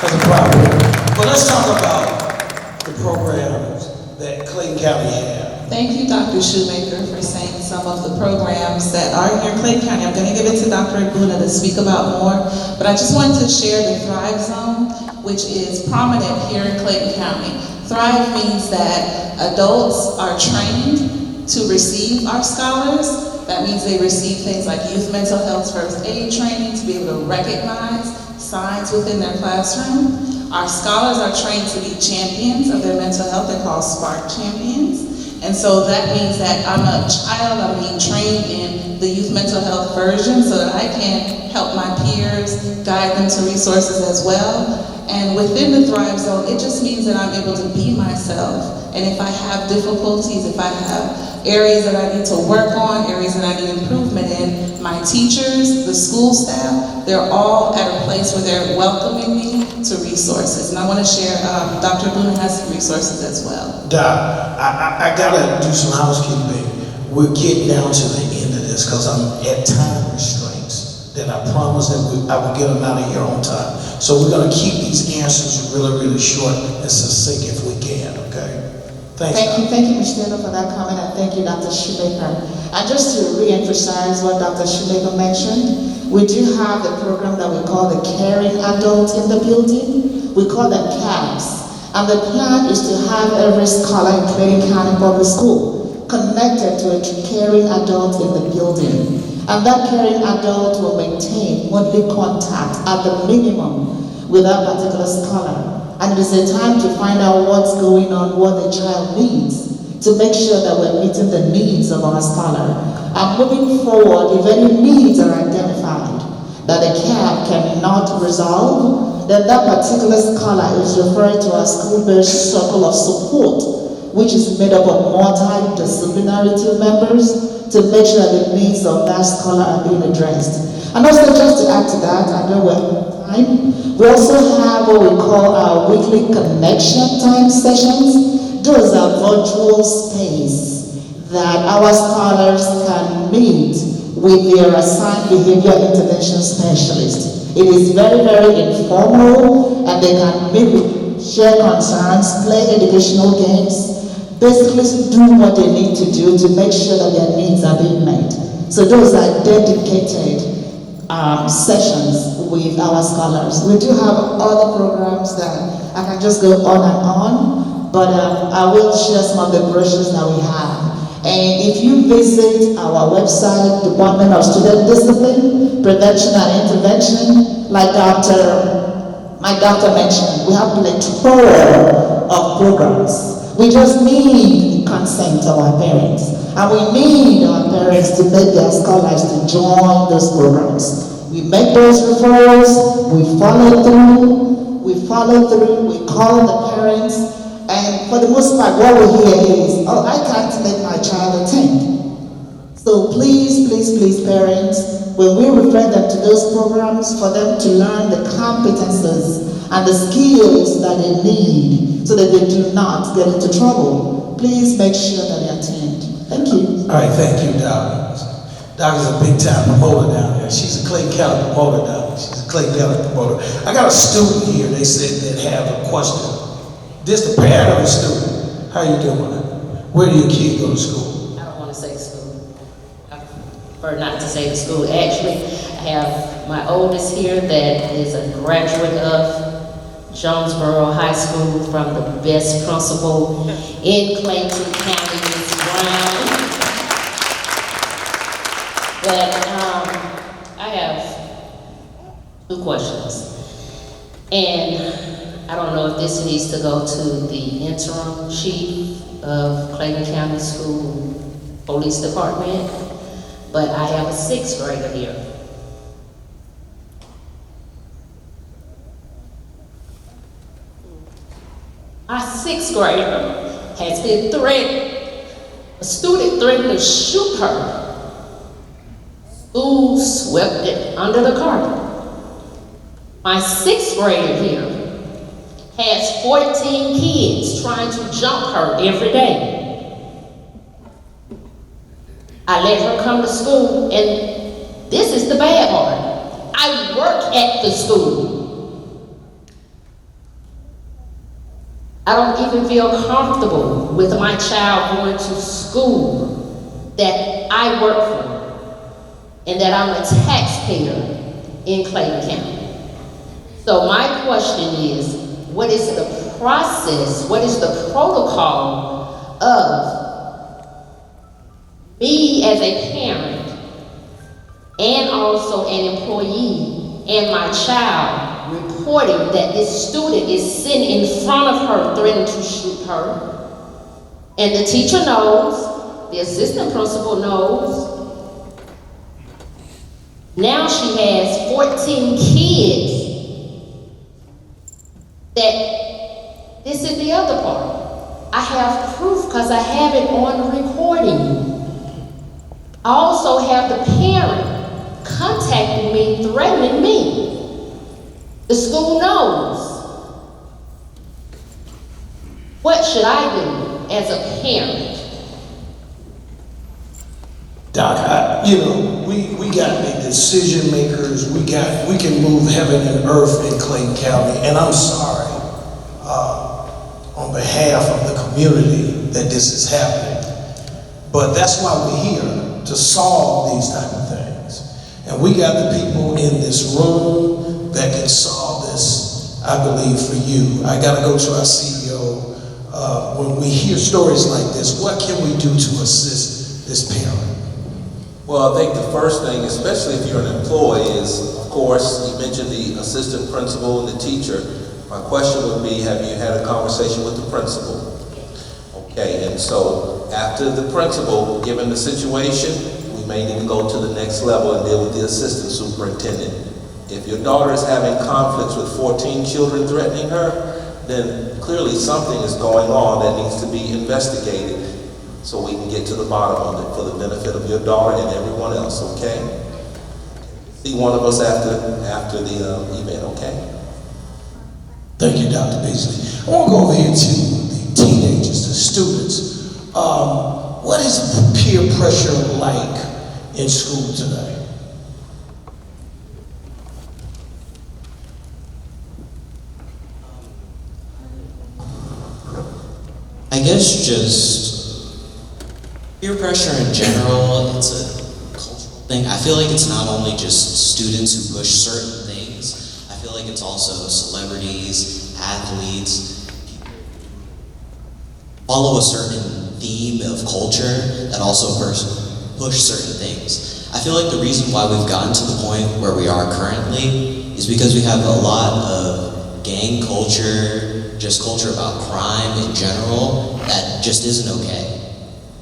That's a proud parent. But let's talk about the programs that Clayton County has. Thank you, Dr. Shoemaker, for saying some of the programs that are here in Clayton County. I'm going to give it to Dr. Igbuna to speak about more, but I just wanted to share the Thrive Zone, which is prominent here in Clayton County. Thrive means that adults are trained to receive our scholars. That means they receive things like youth mental health first aid training to be able to recognize signs within their classroom. Our scholars are trained to be champions of their mental health. They're called Spark Champions. And so that means that I'm a child, I'm being trained in the youth mental health version so that I can help my peers, guide them to resources as well. And within the Thrive Zone, it just means that I'm able to be myself. And if I have difficulties, if I have areas that I need to work on, areas that I need improvement in, my teachers, the school staff, they're all at a place where they're welcoming me to resources. And I want to share, Dr. Boone has some resources as well. Doc, I gotta do some housekeeping. We're getting down to the end of this because I'm at time restraints that I promised that I would get them out of here on time. So we're gonna keep these answers really, really short and succinct if we can, okay? Thanks, Thank you, Ms. Taylor, for that comment, and thank you, Dr. Shoemaker. And just to re-emphasize what Dr. Shoemaker mentioned, we do have the program that we call the Caring Adult in the Building. We call them CABS. And the plan is to have every scholar in Clayton County Public School connected to a caring adult in the building. And that caring adult will maintain monthly contact at the minimum with that particular scholar. And it is a time to find out what's going on, what the child needs, to make sure that we're meeting the needs of our scholar. And moving forward, if any needs are identified that the CAB cannot resolve, then that particular scholar is referred to a school-based circle of support, which is made up of multidisciplinary team members to make sure that the needs of that scholar are being addressed. And also, just to add to that, I know we're out of time, we also have what we call our weekly connection time sessions. Those are virtual space that our scholars can meet with their assigned behavior intervention specialist. It is very, very informal, and they can meet, share concerns, play educational games, basically do what they need to do to make sure that their needs are being met. So those are dedicated sessions with our scholars. We do have other programs that I can just go on and on, but I will share some of the brochures that we have. And if you visit our website, Department of Student Discipline, Prevention and Intervention, like my doctor mentioned, we have like 4 of programs. We just need consent of our parents. And we need our parents to make their scholars to join those programs. We make those referrals, we follow through, we call the parents, and for the most part, what we hear is, oh, I can't make my child attend. So please, please, please, parents, when we refer them to those programs, for them to learn the competences and the skills that they need so that they do not get into trouble, please make sure that they attend. Thank you. All right, thank you, Doc. Doc is a big time promoter down there. She's a Clayton County promoter down there. She's a Clayton County promoter. I got a student here, they said, that have a question. This the parent of a student. How you doing? Where do your kids go to school? I don't want to say school. I prefer not to say the school. Actually, I have my oldest here that is a graduate of Jonesboro High School from the best principal in Clayton County, Ms. Brown. But I have 2 questions. And I don't know if this needs to go to the interim chief of Clayton County School Police Department, but I have a 6th grader here. My 6th grader has been threatened. A student threatened to shoot her School swept it under the carpet. My 6th grader here has 14 kids trying to jump her every day. I let her come to school, and this is the bad part. I work at the school. I don't even feel comfortable with my child going to school that I work for and that I'm a taxpayer in Clayton County. So my question is, what is the process, what is the protocol of me as a parent and also an employee and my child reporting that this student is sitting in front of her threatening to shoot her, and the teacher knows, the assistant principal knows. Now she has 14 kids. That this is the other part. I have proof because I have it on recording. I also have the parent contacting me, threatening me. The school knows. What should I do as a parent? Doc, we got the decision makers, we can move heaven and earth in Clayton County, and I'm sorry, on behalf of the community that this is happening. But that's why we're here, to solve these type of things. And we got the people in this room that can solve this, I believe, for you. I gotta go to our CEO. When we hear stories like this, what can we do to assist this parent? Well, I think the first thing, especially if you're an employee, is, of course, you mentioned the assistant principal and the teacher. My question would be, have you had a conversation with the principal? Okay, and so after the principal, given the situation, we may need to go to the next level and deal with the assistant superintendent. If your daughter is having conflicts with 14 children threatening her, then clearly something is going on that needs to be investigated, so we can get to the bottom of it for the benefit of your daughter and everyone else, okay? See one of us after the event, okay? Thank you, Dr. Beasley. I want to go over here to the teenagers, the students. What is peer pressure like in school today? I guess just peer pressure in general, it's a cultural thing. I feel like it's not only just students who push certain things. I feel like it's also celebrities, athletes, people follow a certain theme of culture that also push certain things. I feel like the reason why we've gotten to the point where we are currently is because we have a lot of gang culture, just culture about crime in general, that just isn't okay.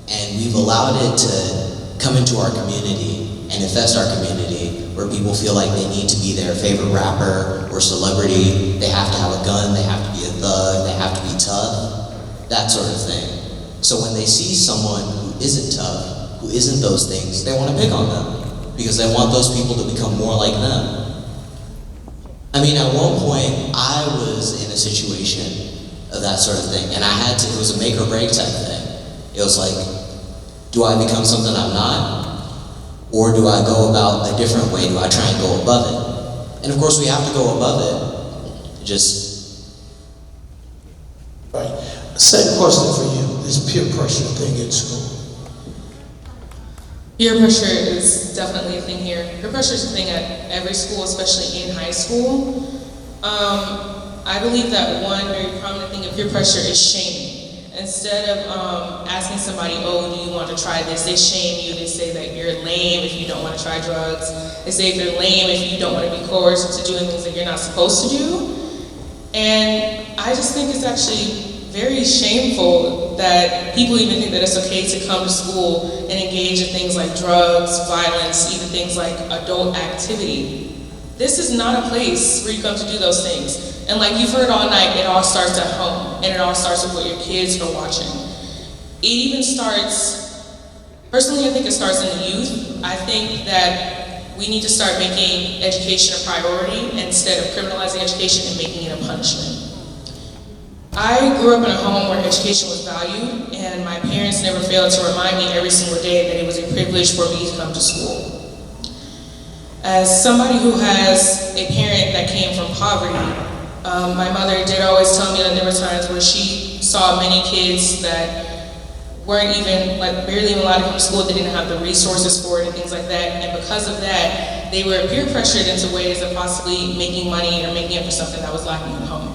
And we've allowed it to come into our community and infest our community, where people feel like they need to be their favorite rapper or celebrity, they have to have a gun, they have to be a thug, they have to be tough, that sort of thing. So when they see someone who isn't tough, who isn't those things, they want to pick on them, because they want those people to become more like them. I mean, at one point, I was in a situation of that sort of thing, and it was a make or break type thing. It was like, do I become something I'm not? Or do I go about a different way? Do I try and go above it? And of course, we have to go above it. Right. Second question for you, this peer pressure thing in school. Peer pressure is definitely a thing here. Peer pressure is a thing at every school, especially in high school. I believe that one very prominent thing of peer pressure is shaming. Instead of asking somebody, oh, do you want to try this? They shame you. They say that you're lame if you don't want to try drugs. They say you're lame if you don't want to be coerced into doing things that you're not supposed to do. And I just think it's actually very shameful that people even think that it's okay to come to school and engage in things like drugs, violence, even things like adult activity. This is not a place where you come to do those things. And like you've heard all night, it all starts at home, and it all starts with what your kids are watching. It even starts, personally I think it starts in the youth. I think that we need to start making education a priority instead of criminalizing education and making it a punishment. I grew up in a home where education was valued, and my parents never failed to remind me every single day that it was a privilege for me to come to school. As somebody who has a parent that came from poverty, my mother did always tell me that there were times where she saw many kids that weren't even, like, barely even allowed to come to school. They didn't have the resources for it and things like that. And because of that, they were peer pressured into ways of possibly making money or making up for something that was lacking at home.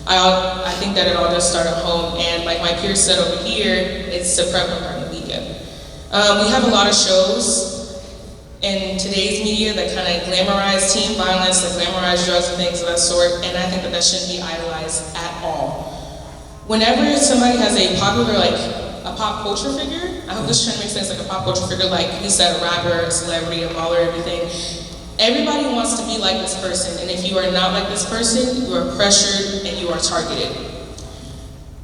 I think that it all does start at home. And like my peers said over here, it's a prevalent part of the media. We have a lot of shows in today's media that kind of glamorize teen violence, that glamorize drugs and things of that sort. And I think that that shouldn't be idolized at all. Whenever somebody has a popular, like, a pop culture figure, I hope this is trying to make sense, like a pop culture figure, like you said, a rapper, a celebrity, a baller, everything. Everybody wants to be like this person, and if you are not like this person, you are pressured and you are targeted.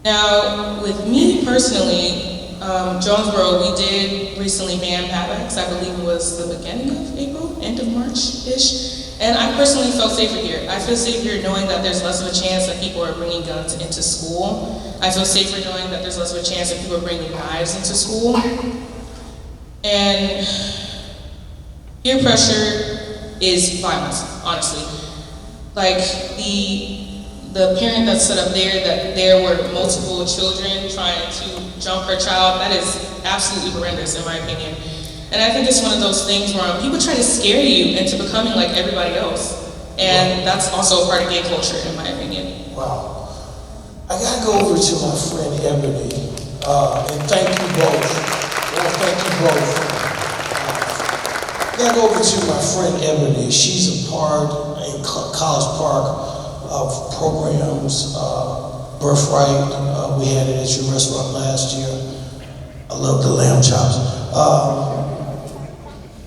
Now, with me personally, Jonesboro, we did recently ban padlocks. I believe it was the beginning of April, end of March-ish. And I personally felt safer here. I feel safer knowing that there's less of a chance that people are bringing guns into school. I feel safer knowing that there's less of a chance that people are bringing knives into school. And peer pressure is violence, honestly. Like the parent that set up there, that there were multiple children trying to jump her child, that is absolutely horrendous in my opinion. And I think it's one of those things where people try to scare you into becoming like everybody else. And that's also a part of gay culture, in my opinion. Wow. I gotta go over to my friend Ebony, and thank you both. Well, thank you both. I gotta go over to my friend Ebony. She's a part in College Park of programs, Birthright. We had it at your restaurant last year. I love the lamb chops.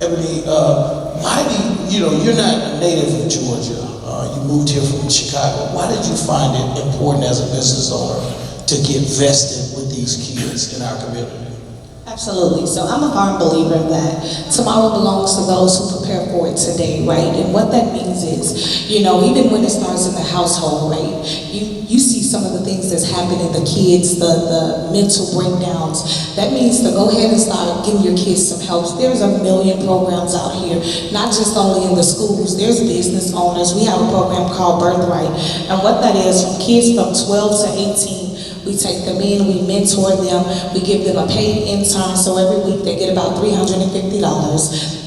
Ebony, why do you know, you're not a native of Georgia. You moved here from Chicago. Why did you find it important as a business owner to get vested with these kids in our community? Absolutely. So I'm a firm believer that tomorrow belongs to those who prepare for it today, right? And what that means is, you know, even when it starts in the household, right? You see some of the things that's happening, the kids, the mental breakdowns. That means to go ahead and start giving your kids some help. There's a million programs out here, not just only in the schools. There's business owners. We have a program called Birthright. And what that is, from kids from 12 to 18, we take them in, we mentor them, we give them a paid intern, so every week they get about $350.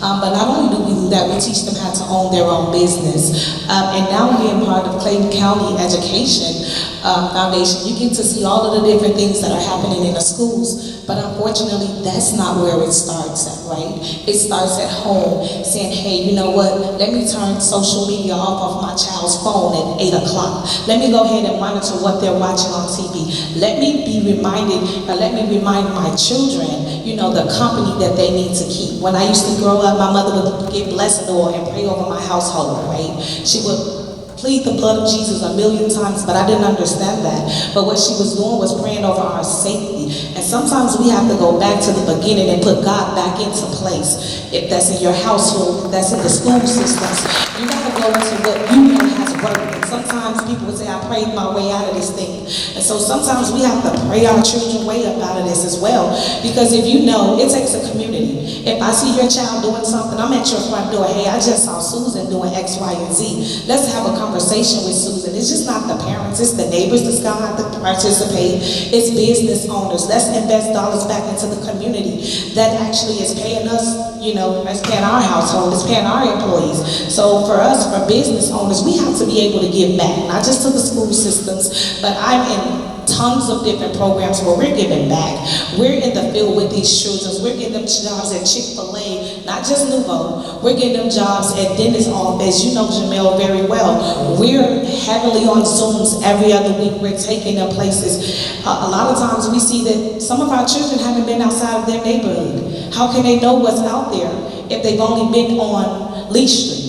But not only do we do that, we teach them how to own their own business. And now being part of Clayton County Education Foundation, you get to see all of the different things that are happening in the schools, but unfortunately, that's not where it starts at, right? It starts at home, saying, hey, you know what, let me turn social media off of my child's phone at 8 o'clock. Let me go ahead and monitor what they're watching on TV. Let me be reminded, let me remind my children, you know, the company that they need to keep. When I used to grow up, my mother would get blessed oil and pray over my household, right? She would plead the blood of Jesus a million times, but I didn't understand that. But what she was doing was praying over our safety. And sometimes we have to go back to the beginning and put God back into place. If that's in your household, if that's in the school systems, you gotta go into what you know has worked. And sometimes people would say, I prayed my way out of this thing. And so sometimes we have to pray our children way up out of this as well. Because if you know, it takes a community. If I see your child doing something, I'm at your front door, hey, I just saw Susan doing X, Y, and Z. Let's have a conversation with Susan. It's just not the parents, it's the neighbors that's gonna have to participate. It's business owners. Let's invest dollars back into the community that actually is paying us, you know, it's paying our household, it's paying our employees. So for us, for business owners, we have to be able to give back, not just to the school systems, but I'm in tons of different programs where we're giving back. We're in the field with these children. We're getting them jobs at Chick-fil-A, not just Nouveau. We're getting them jobs at dentist office. You know Jamel very well. We're heavily on Zooms every other week. We're taking them places. A lot of times we see that some of our children haven't been outside of their neighborhood. How can they know what's out there if they've only been on Lee Street?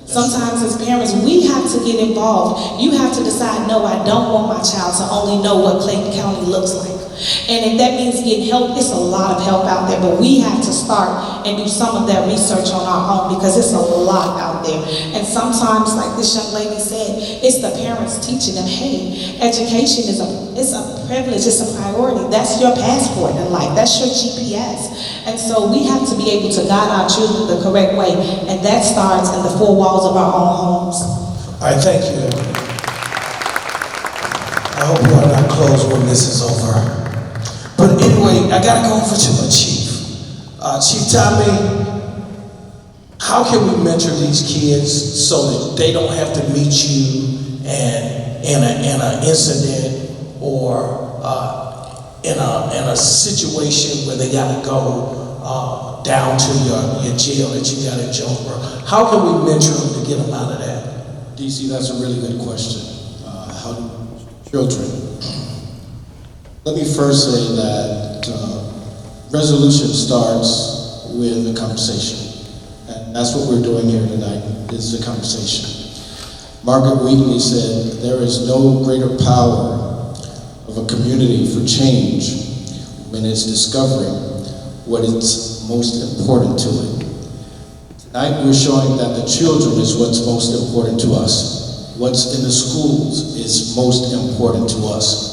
Sometimes as parents, we have to get involved. You have to decide, no, I don't want my child to only know what Clayton County looks like. And if that means getting help, it's a lot of help out there, but we have to start and do some of that research on our own because it's a lot out there. And sometimes, like this young lady said, it's the parents teaching them, hey, education is a privilege, it's a priority. That's your passport in life, that's your GPS. And so we have to be able to guide our children the correct way, and that starts in the four walls of our own homes. All right, thank you. I hope you are not closed when this is over. But anyway, I gotta go over to the chief. Chief, tell me, how can we mentor these kids so that they don't have to meet you and in an incident or in a situation where they gotta go down to your jail that you got in Jonesboro? How can we mentor them to get them out of that? Dee Cee, that's a really good question. How do children? Let me first say that resolution starts with a conversation. And that's what we're doing here tonight, is a conversation. Margaret Wheatley said, there is no greater power of a community for change when it's discovering what is most important to it. Tonight we're showing that the children is what's most important to us. What's in the schools is most important to us.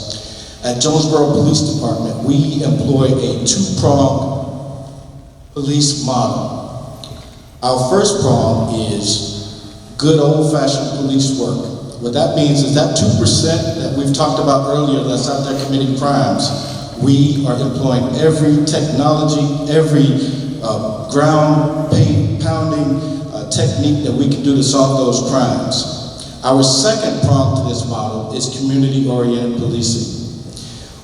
At Jonesboro Police Department, we employ a two-pronged police model. Our first prong is good old-fashioned police work. What that means is that 2% that we've talked about earlier that's out there committing crimes, we are employing every technology, every ground-pounding technique that we can do to solve those crimes. Our second prong to this model is community-oriented policing.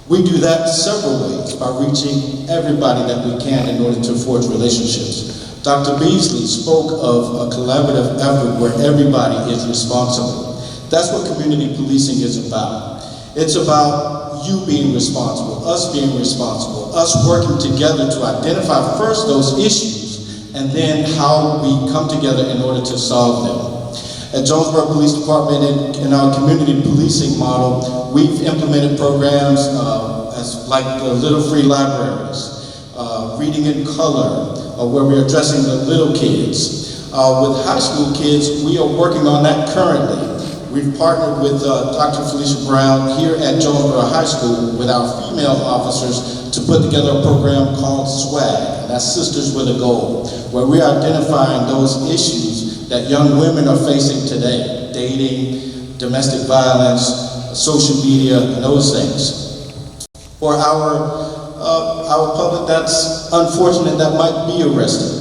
We do that several ways, by reaching everybody that we can in order to forge relationships. Dr. Beasley spoke of a collaborative effort where everybody is responsible. That's what community policing is about. It's about you being responsible, us being responsible, us working together to identify first those issues and then how we come together in order to solve them. At Jonesboro Police Department, in our community policing model, we've implemented programs like the Little Free Libraries, Reading in Color, where we're addressing the little kids. With high school kids, we are working on that currently. We've partnered with Dr. Felicia Brown here at Jonesboro High School with our female officers to put together a program called SWAG, and that's Sisters with a Goal, where we're identifying those issues that young women are facing today: dating, domestic violence, social media, and those things. For our public that's unfortunate that might be arrested,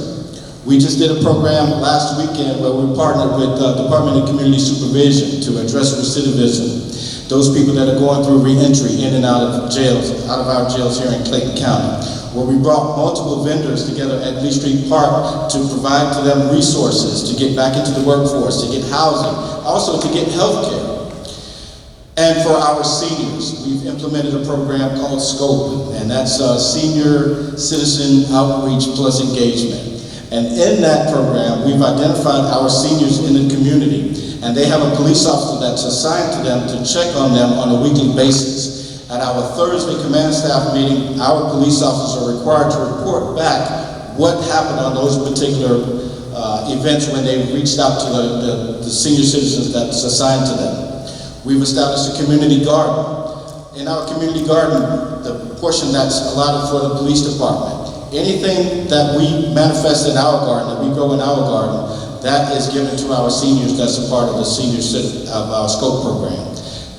we just did a program last weekend where we partnered with the Department of Community Supervision to address recidivism. Those people that are going through reentry in and out of jails, out of our jails here in Clayton County, where we brought multiple vendors together at Lee Street Park to provide to them resources to get back into the workforce, to get housing, also to get health care. And for our seniors, we've implemented a program called SCOPE, and that's Senior Citizen Outreach Plus Engagement. And in that program, we've identified our seniors in the community, and they have a police officer that's assigned to them to check on them on a weekly basis. At our Thursday command staff meeting, our police officers are required to report back what happened on those particular events when they reached out to the senior citizens that's assigned to them. We've established a community garden. In our community garden, the portion that's allotted for the police department, anything that we manifest in our garden, that we grow in our garden, that is given to our seniors that's a part of the senior of our SCOPE program.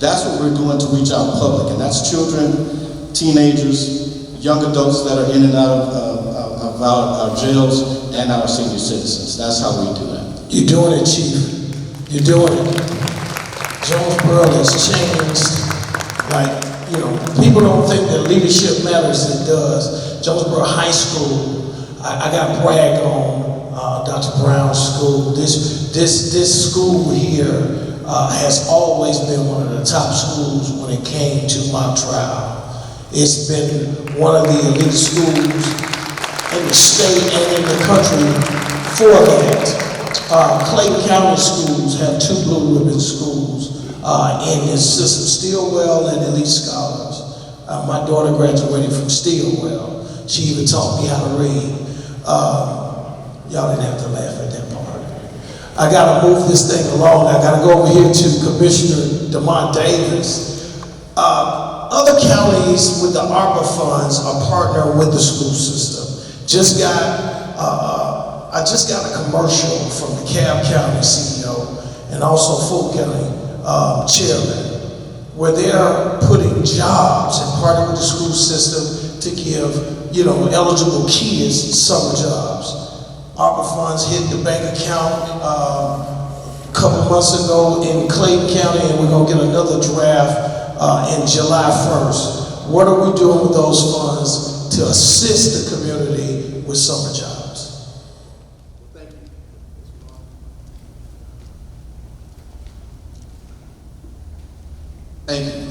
That's what we're doing to reach our public, and that's children, teenagers, young adults that are in and out of our jails, and our senior citizens. That's how we do that. You're doing it, Chief. You're doing it. Jonesboro has changed. Like, people don't think that leadership matters. It does. Jonesboro High School, I got brag on Dr. Brown's school. This school here has always been one of the top schools when it came to mock trial. It's been one of the elite schools in the state and in the country for that. Clayton County schools have 2 blue ribbon schools in this system, Stillwell and Elite Scholars. My daughter graduated from Stillwell. She even taught me how to read. Y'all didn't have to laugh at that part. I gotta move this thing along. I gotta go over here to Commissioner Demont Davis. Other counties with the ARPA funds are partnering with the school system. I just got a commercial from the Cobb County CEO and also Fulton County chairman, where they're putting jobs and partnering with the school system to give, eligible kids summer jobs. ARPA funds hit the bank account a couple months ago in Clayton County, and we're gonna get another draft in July 1st. What are we doing with those funds to assist the community with summer jobs? Thank you.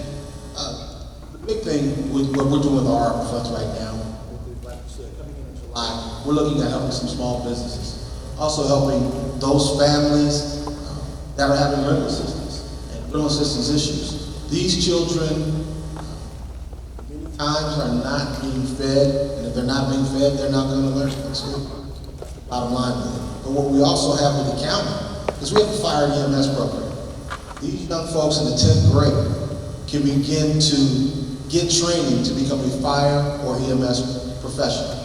The big thing with what we're doing with our ARPA funds right now, like you said, coming in July, we're looking at helping some small businesses, also helping those families that are having rental assistance and rental assistance issues. These children many times are not being fed, and if they're not being fed, they're not going to learn in school. That's the bottom line there. But what we also have with the county is we have a fire EMS program. These young folks in the 10th grade can begin to get training to become a fire or EMS professional.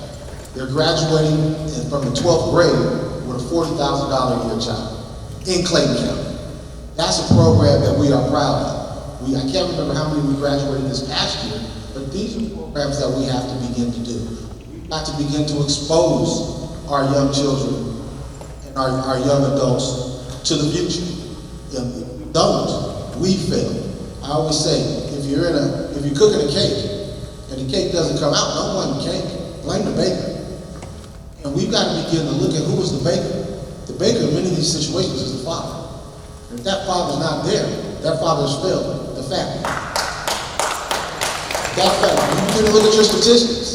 They're graduating from the 12th grade with a $40,000 a year child in Clayton County. That's a program that we are proud of. I can't remember how many we graduated this past year, but these are programs that we have to begin to do. We've got to begin to expose our young children and our young adults to the future. If we don't, we fail. I always say, if you're cooking a cake and the cake doesn't come out, don't blame the cake, blame the baker. And we've got to begin to look at who is the baker. The baker in many of these situations is the father. And if that father's not there, that father's failed the family. That family. You begin to look at your statistics.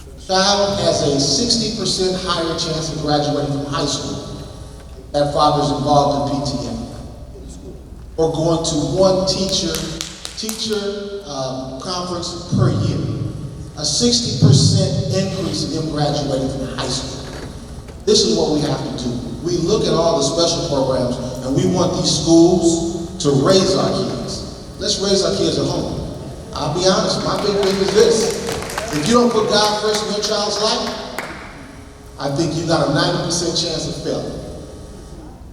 The child has a 60% higher chance of graduating from high school if that father's involved in PTA. Or going to one teacher conference per year. A 60% increase in them graduating from high school. This is what we have to do. We look at all the special programs and we want these schools to raise our kids. Let's raise our kids at home. I'll be honest, my big thing is this. If you don't put God first in your child's life, I think you got a 90% chance of failing.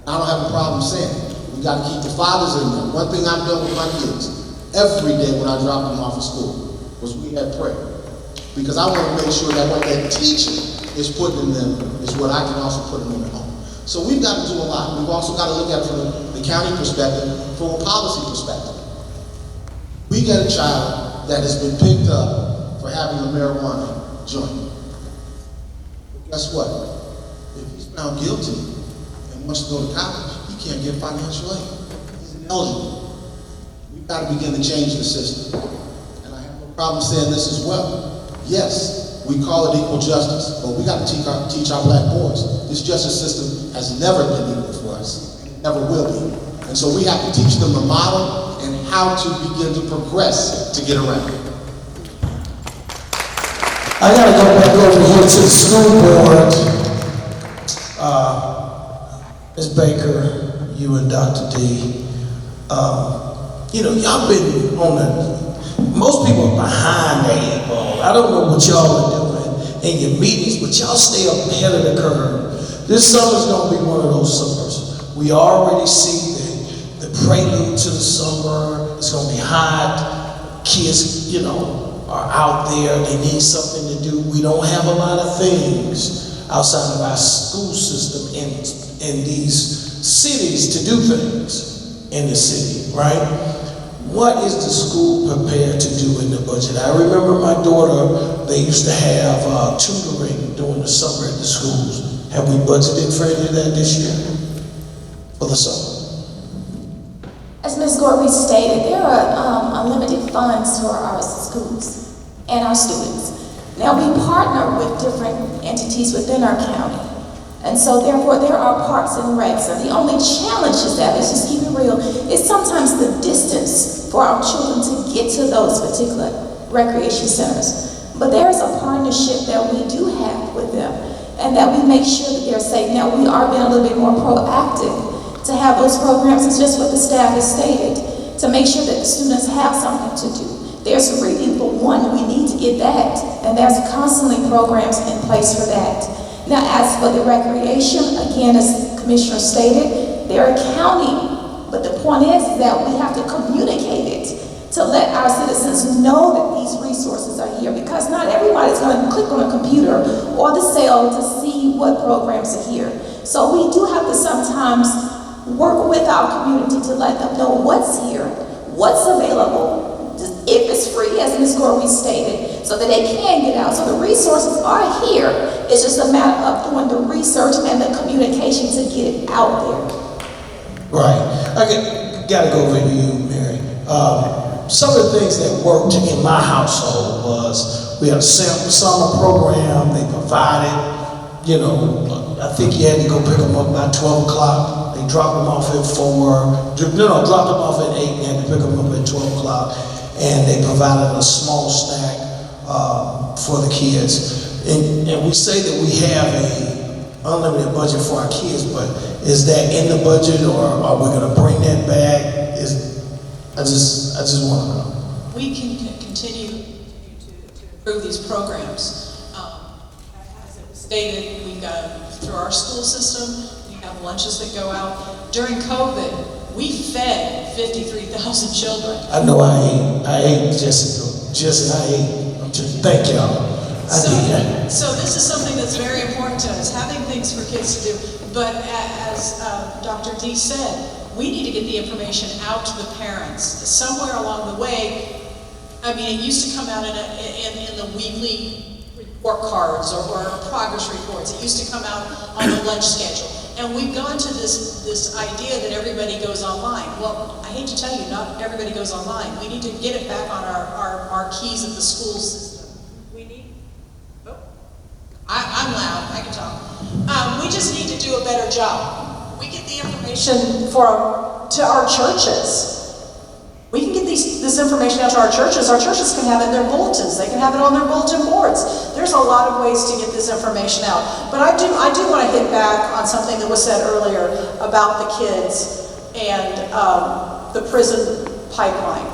I don't have a problem saying it. We got to keep the fathers in there. One thing I've done with my kids, every day when I dropped them off at school, was we had prayer. Because I want to make sure that what that teacher is putting in them is what I can also put in them at home. So we've got to do a lot. We've also got to look at it from the county perspective, from a policy perspective. We got a child that has been picked up for having a marijuana joint. But guess what? If he's found guilty and wants to go to college, he can't get financial aid. He's ineligible. We've got to begin to change the system. And I have no problem saying this as well. Yes, we call it equal justice, but we got to teach our black boys. This justice system has never been equal for us, and it never will be. And so we have to teach them the model and how to begin to progress to get around. I gotta go back over here to the school board. Ms. Baker, you and Dr. D. Y'all been on most people are behind the 8 ball. I don't know what y'all are doing in your meetings, but y'all stay up ahead of the curve. This summer's gonna be one of those summers. We already see the prelude to the summer. It's gonna be hot. Kids, are out there. They need something to do. We don't have a lot of things outside of our school system in these cities to do things in the city, right? What is the school prepared to do in the budget? I remember my daughter, they used to have tutoring during the summer at the schools. Have we budgeted for any of that this year for the summer? As Ms. Gorby stated, there are unlimited funds for our schools and our students. Now, we partner with different entities within our county. And so therefore, there are parks and recs. And the only challenge is that, let's just keep it real, is sometimes the distance for our children to get to those particular recreation centers. But there is a partnership that we do have with them, and that we make sure that they're safe. Now, we are being a little bit more proactive to have those programs. It's just what the staff has stated, to make sure that the students have something to do. There's reading for one, we need to get that, and there's constantly programs in place for that. Now, as for the recreation, again, as Commissioner stated, they're a county, but the point is that we have to communicate it to let our citizens know that these resources are here, because not everybody's going to click on a computer or the cell to see what programs are here. So we do have to sometimes work with our community to let them know what's here, what's available, if it's free, as Ms. Gorey stated, so that they can get out. So the resources are here. It's just a matter of doing the research and the communication to get it out there. Right. I gotta go over to you, Mary. Some of the things that worked in my household was we had a summer program. They provided, I think you had to go pick them up by 12 o'clock. They dropped them off at 4. Dropped them off at 8 and had to pick them up at 12 o'clock. And they provided a small snack for the kids. And we say that we have an unlimited budget for our kids, but is that in the budget, or are we going to bring that back? I just want to know. We can continue to improve these programs. As it was stated, we've got, through our school system, we have lunches that go out. During COVID, we fed 53,000 children. I know I ate just I ate. Thank y'all. So this is something that's very important to us, having things for kids to do. But as Dr. Dee said, we need to get the information out to the parents. Somewhere along the way, I mean, it used to come out in the weekly report cards or progress reports. It used to come out on the lunch schedule. And we've gone to this idea that everybody goes online. Well, I hate to tell you, not everybody goes online. We need to get it back on our keys at the school system. We need, I'm loud, I can talk. We just need to do a better job. We get the information to our churches. We can get this information out to our churches. Our churches can have it in their bulletins. They can have it on their bulletin boards. There's a lot of ways to get this information out. But I do want to hit back on something that was said earlier about the kids and the prison pipeline.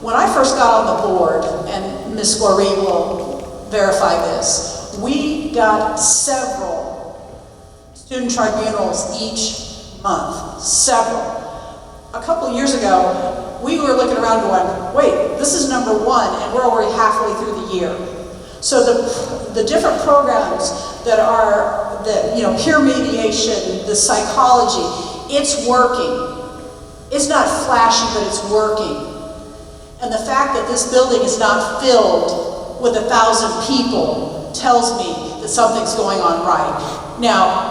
When I first got on the board, and Ms. Gorey will verify this, we got several student tribunals each month, several. A couple years ago, we were looking around going, wait, this is number 1 and we're already halfway through the year. So the different programs that are, peer mediation, the psychology, it's working. It's not flashy, but it's working. And the fact that this building is not filled with 1,000 people tells me that something's going on right. Now,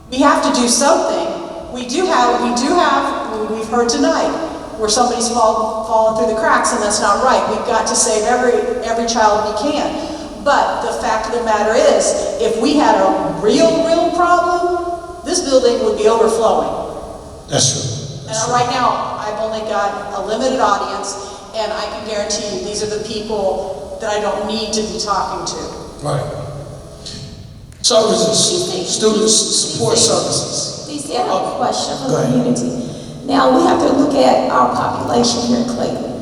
we have to do something. We've heard tonight where somebody's fallen through the cracks, and that's not right. We've got to save every child we can. But the fact of the matter is, if we had a real problem, this building would be overflowing. That's true. And right now, I've only got a limited audience, and I can guarantee you these are the people that I don't need to be talking to. Right. Services, student support services. Dee, I have a question for the community. Now, we have to look at our population here in Clayton,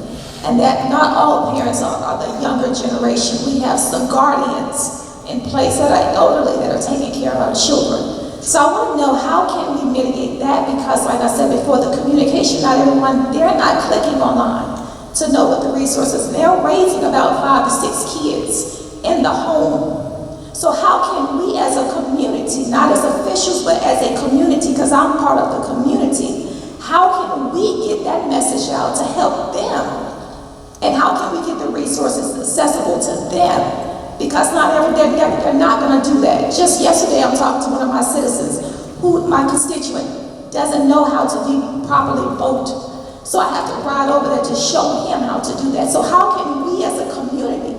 and that not all parents are the younger generation. We have some guardians in place that are elderly that are taking care of our children. So I want to know, how can we mitigate that? Because like I said before, the communication, not everyone, they're not clicking online to know what the resources. They're raising about 5 to 6 kids in the home. So how can we as a community, not as officials, but as a community, because I'm part of the community, how can we get that message out to help them? And how can we get the resources accessible to them? Because they're not going to do that. Just yesterday, I'm talking to one of my citizens, my constituent, doesn't know how to properly vote. So I have to ride over there to show him how to do that. So how can we as a community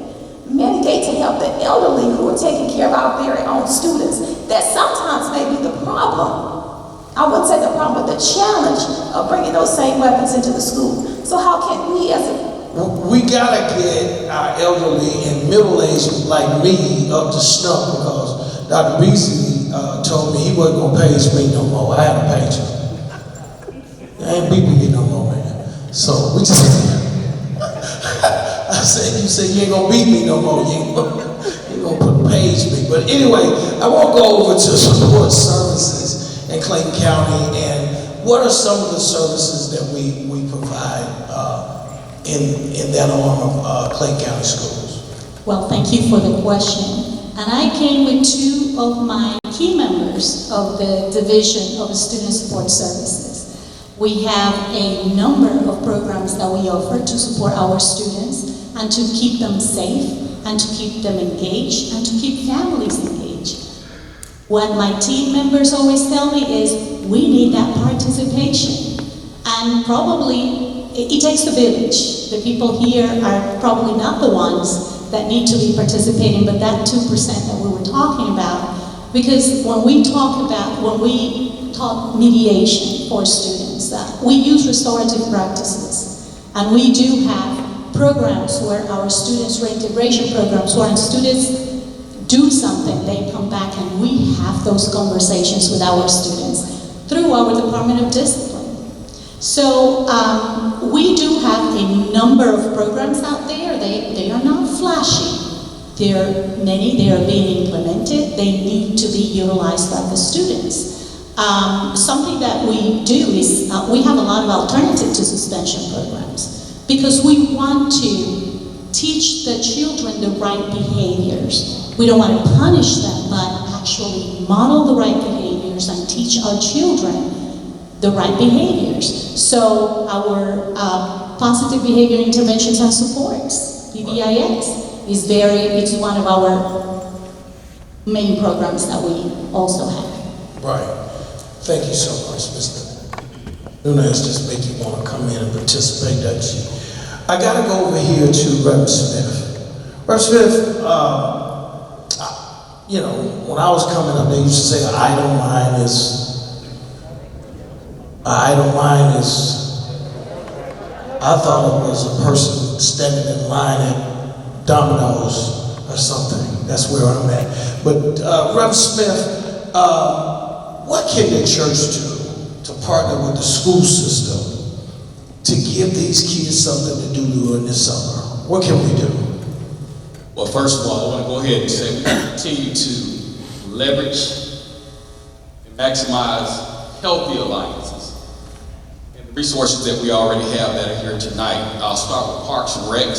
mitigate to help the elderly who are taking care of our very own students. That sometimes may be the problem. I wouldn't say the problem, but the challenge of bringing those same weapons into the school. So how can we as a We gotta get our elderly and middle-aged like me up to snuff, because Dr. Beasley told me he wasn't gonna page me no more. I had a pager. I ain't beeping me no more, man. So we just, I said, you said you ain't gonna beat me no more. You ain't gonna page me. But anyway, I won't go over to support services in Clayton County, and what are some of the services that we provide in that arm of Clayton County Schools? Well, thank you for the question. And I came with two of my key members of the Division of Student Support Services. We have a number of programs that we offer to support our students and to keep them safe and to keep them engaged and to keep families engaged. What my team members always tell me is we need that participation. And probably it takes a village. The people here are probably not the ones that need to be participating, but that 2% that we were talking about. Because when we talk mediation for students, we use restorative practices. And we do have programs where our students, reintegration programs, where students do something, they come back and we have those conversations with our students through our Department of Discipline. So we do have a number of programs out there. They are not flashy. There are many, they are being implemented. They need to be utilized by the students. Something that we do is we have a lot of alternative to suspension programs because we want to teach the children the right behaviors. We don't want to punish them, but actually model the right behaviors and teach our children the right behaviors. So our positive behavior interventions and supports, PBIS, it's one of our main programs that we also have. Right. Thank you so much, Mr. Nunez. Just make you want to come in and participate, doesn't you? I got to go over here to Reverend Smith. Reverend Smith, you know, when I was coming up, they used to say, I don't mind is, I thought it was a person standing in line at Domino's or something. That's where I'm at. But Reverend Smith, what can the church do to partner with the school system to give these kids something to do during this summer? What can we do? Well, first of all, I want to go ahead and say we continue to leverage and maximize healthy alliances and the resources that we already have that are here tonight. I'll start with Parks and Rec.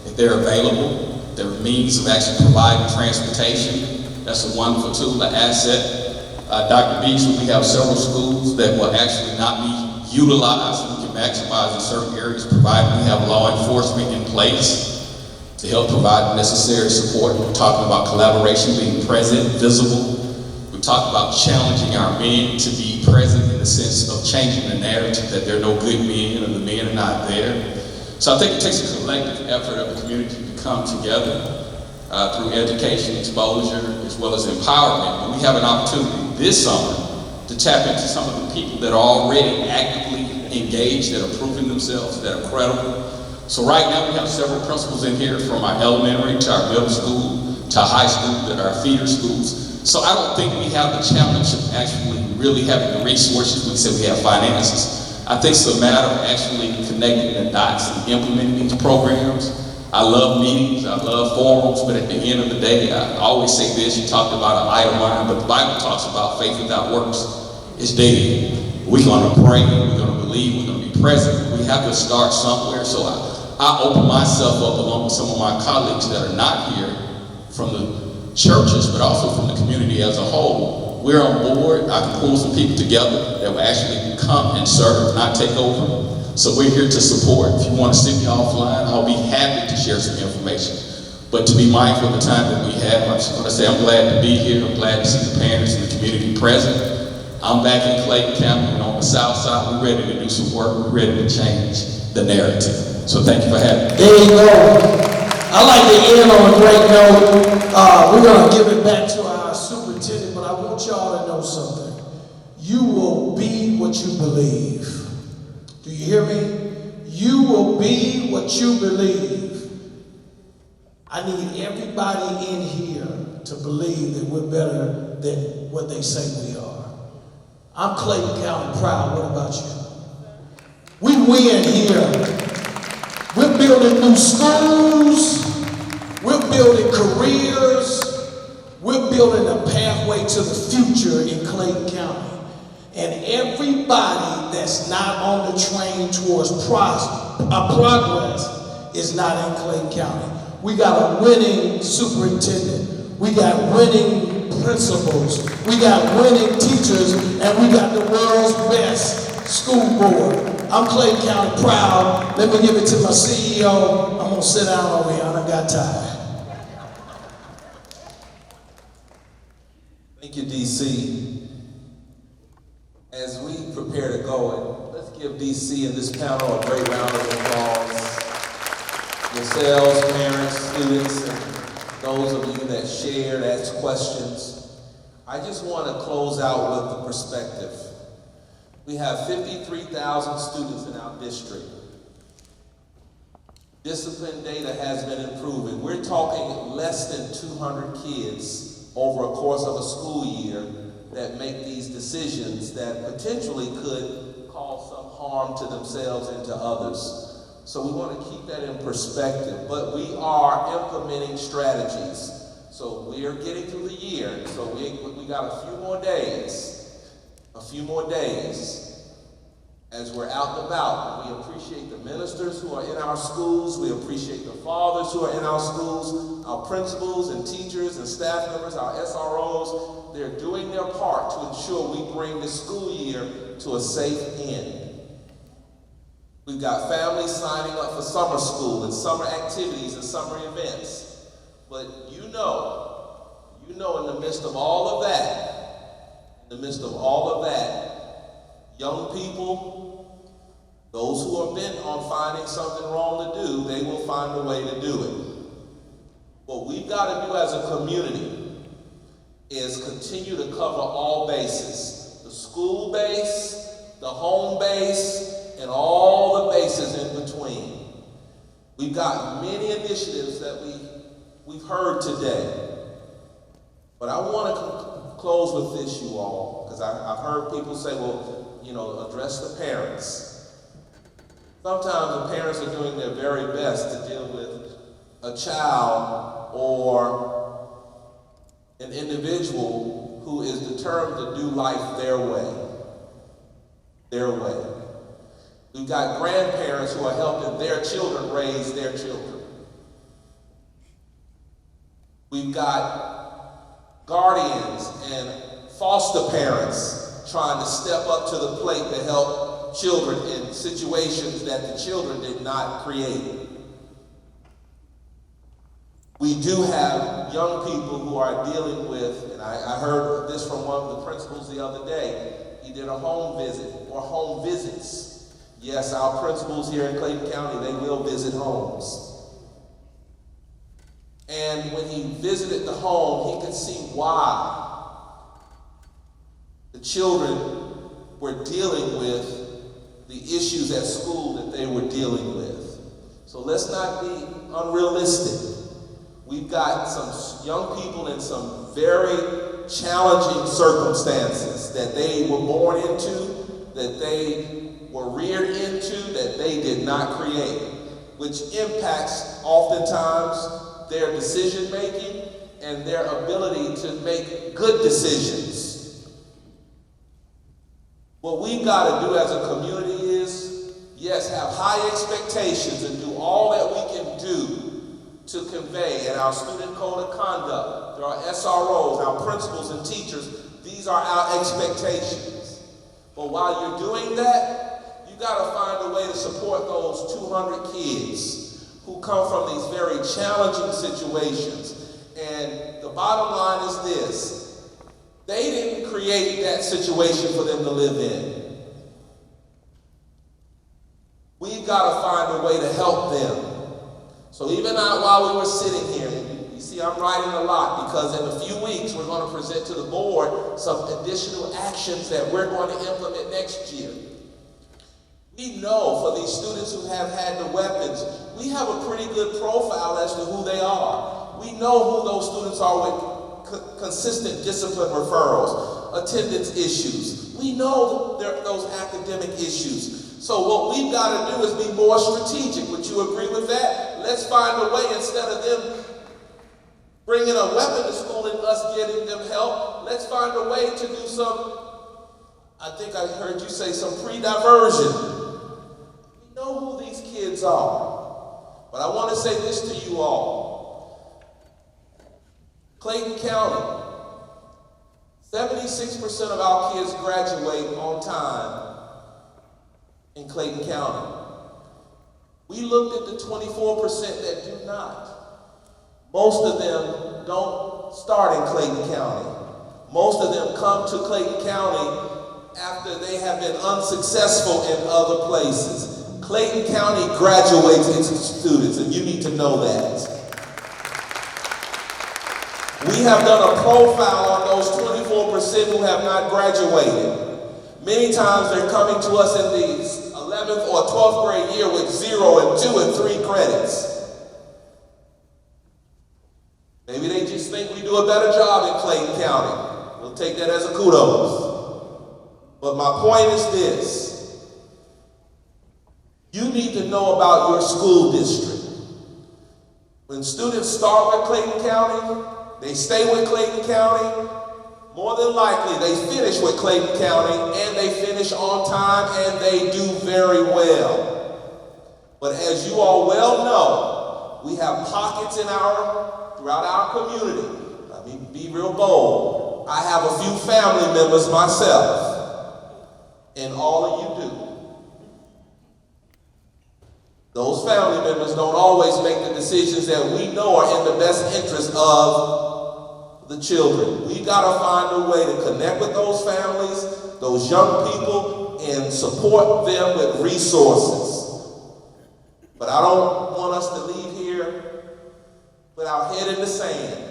If they're available, there are means of actually providing transportation. That's a wonderful tool, an asset. Dr. Beasley, we have several schools that will actually not be utilized. We can maximize in certain areas, provided we have law enforcement in place to help provide the necessary support. We're talking about collaboration, being present, visible. We talk about challenging our men to be present in the sense of changing the narrative that there are no good men and the men are not there. So I think it takes a collective effort of the community to come together through education, exposure, as well as empowerment. And we have an opportunity this summer to tap into some of the people that are already actively engaged, that are proving themselves, that are credible. So right now we have several principals in here from our elementary to our middle school to our high school that are our feeder schools. So I don't think we have the challenge of actually really having the resources. We said we have finances. I think it's a matter of actually connecting the dots and implementing these programs. I love meetings, I love forums, but at the end of the day, I always say this, you talked about an idle mind, but the Bible talks about faith without works is dead. We're gonna pray, we're gonna believe, we're gonna be present. We have to start somewhere, so I open myself up along with some of my colleagues that are not here from the churches, but also from the community as a whole. We're on board. I can pull some people together that will actually come and serve, not take over. So we're here to support. If you want to send me offline, I'll be happy to share some information. But to be mindful of the time that we have, I just want to say I'm glad to be here. I'm glad to see the parents and the community present. I'm back in Clayton County and on the south side. We're ready to do some work. We're ready to change the narrative. So thank you for having me. There you go. I like to end on a great note. We're going to give it back to our superintendent, but I want y'all to know something. You will be what you believe. Do you hear me? You will be what you believe. I need everybody in here to believe that we're better than what they say we are. I'm Clayton County proud. What about you? We win here. We're building new schools. We're building careers. We're building a pathway to the future in Clayton County. And everybody that's not on the train towards progress is not in Clayton County. We got a winning superintendent. We got winning principals. We got winning teachers. And we got the world's best school board. I'm Clayton County proud. Let me give it to my CEO. I'm going to sit down over here. I done got tired. Thank you, Dee Cee. As we prepare to go, let's give Dee Cee and this panel a great round of applause. Yourselves, parents, students, and those of you that shared, asked questions. I just want to close out with the perspective. We have 53,000 students in our district. Discipline data has been improving. We're talking less than 200 kids over a course of a school year that make these decisions that potentially could cause some harm to themselves and to others. So we want to keep that in perspective, but we are implementing strategies. So we are getting through the year, so we got a few more days as we're out and about. We appreciate the ministers who are in our schools. We appreciate the fathers who are in our schools, our principals and teachers and staff members, our SROs. They're doing their part to ensure we bring the school year to a safe end. We've got families signing up for summer school and summer activities and summer events. But you know, in the midst of all of that, young people, those who are bent on finding something wrong to do, they will find a way to do it. What we've got to do as a community is continue to cover all bases. The school base, the home base, and all the bases in between. We've got many initiatives that we've heard today. But I want to close with this, you all, because I've heard people say, well, address the parents. Sometimes the parents are doing their very best to deal with a child or an individual who is determined to do life their way. We've got grandparents who are helping their children raise their children. We've got guardians and foster parents trying to step up to the plate to help children in situations that the children did not create. We do have young people who are dealing with, and I heard this from one of the principals the other day. He did a home visit or home visits. Yes, our principals here in Clayton County, they will visit homes. And when he visited the home, he could see why the children were dealing with the issues at school that they were dealing with. So let's not be unrealistic. We've got some young people in some very challenging circumstances that they were born into, that they were reared into, that they did not create, which impacts oftentimes their decision making and their ability to make good decisions. What we've got to do as a community is, yes, have high expectations and do all that we can do to convey in our student code of conduct, there are SROs, our principals and teachers, these are our expectations. But while you're doing that, you got to find a way to support those 200 kids who come from these very challenging situations. And the bottom line is this: they didn't create that situation for them to live in. We've got to find a way to help them. So even while we were sitting here, you see I'm writing a lot because in a few weeks we're going to present to the board some additional actions that we're going to implement next year. We know for these students who have had the weapons, we have a pretty good profile as to who they are. We know who those students are with consistent discipline referrals, attendance issues. We know those academic issues. So what we've got to do is be more strategic. Would you agree with that? Let's find a way, instead of them bringing a weapon to school and us getting them help, let's find a way to do some, I think I heard you say some pre-diversion. We know who these kids are. But I want to say this to you all. Clayton County, 76% of our kids graduate on time in Clayton County. We looked at the 24% that do not. Most of them don't start in Clayton County. Most of them come to Clayton County after they have been unsuccessful in other places. Clayton County graduates its students, and you need to know that. We have done a profile on those 24% who have not graduated. Many times they're coming to us in the 11th or 12th grade year with 0 and 2 and 3 credits. Maybe they just think we do a better job in Clayton County. We'll take that as a kudos. But my point is this. You need to know about your school district. When students start with Clayton County, they stay with Clayton County. More than likely, they finish with Clayton County, and they finish on time, and they do very well. But as you all well know, we have pockets throughout our community. Let me be real bold. I have a few family members myself, and all of you do. Those family members don't always make the decisions that we know are in the best interest of the children. We gotta find a way to connect with those families, those young people, and support them with resources. But I don't want us to leave here with our head in the sand.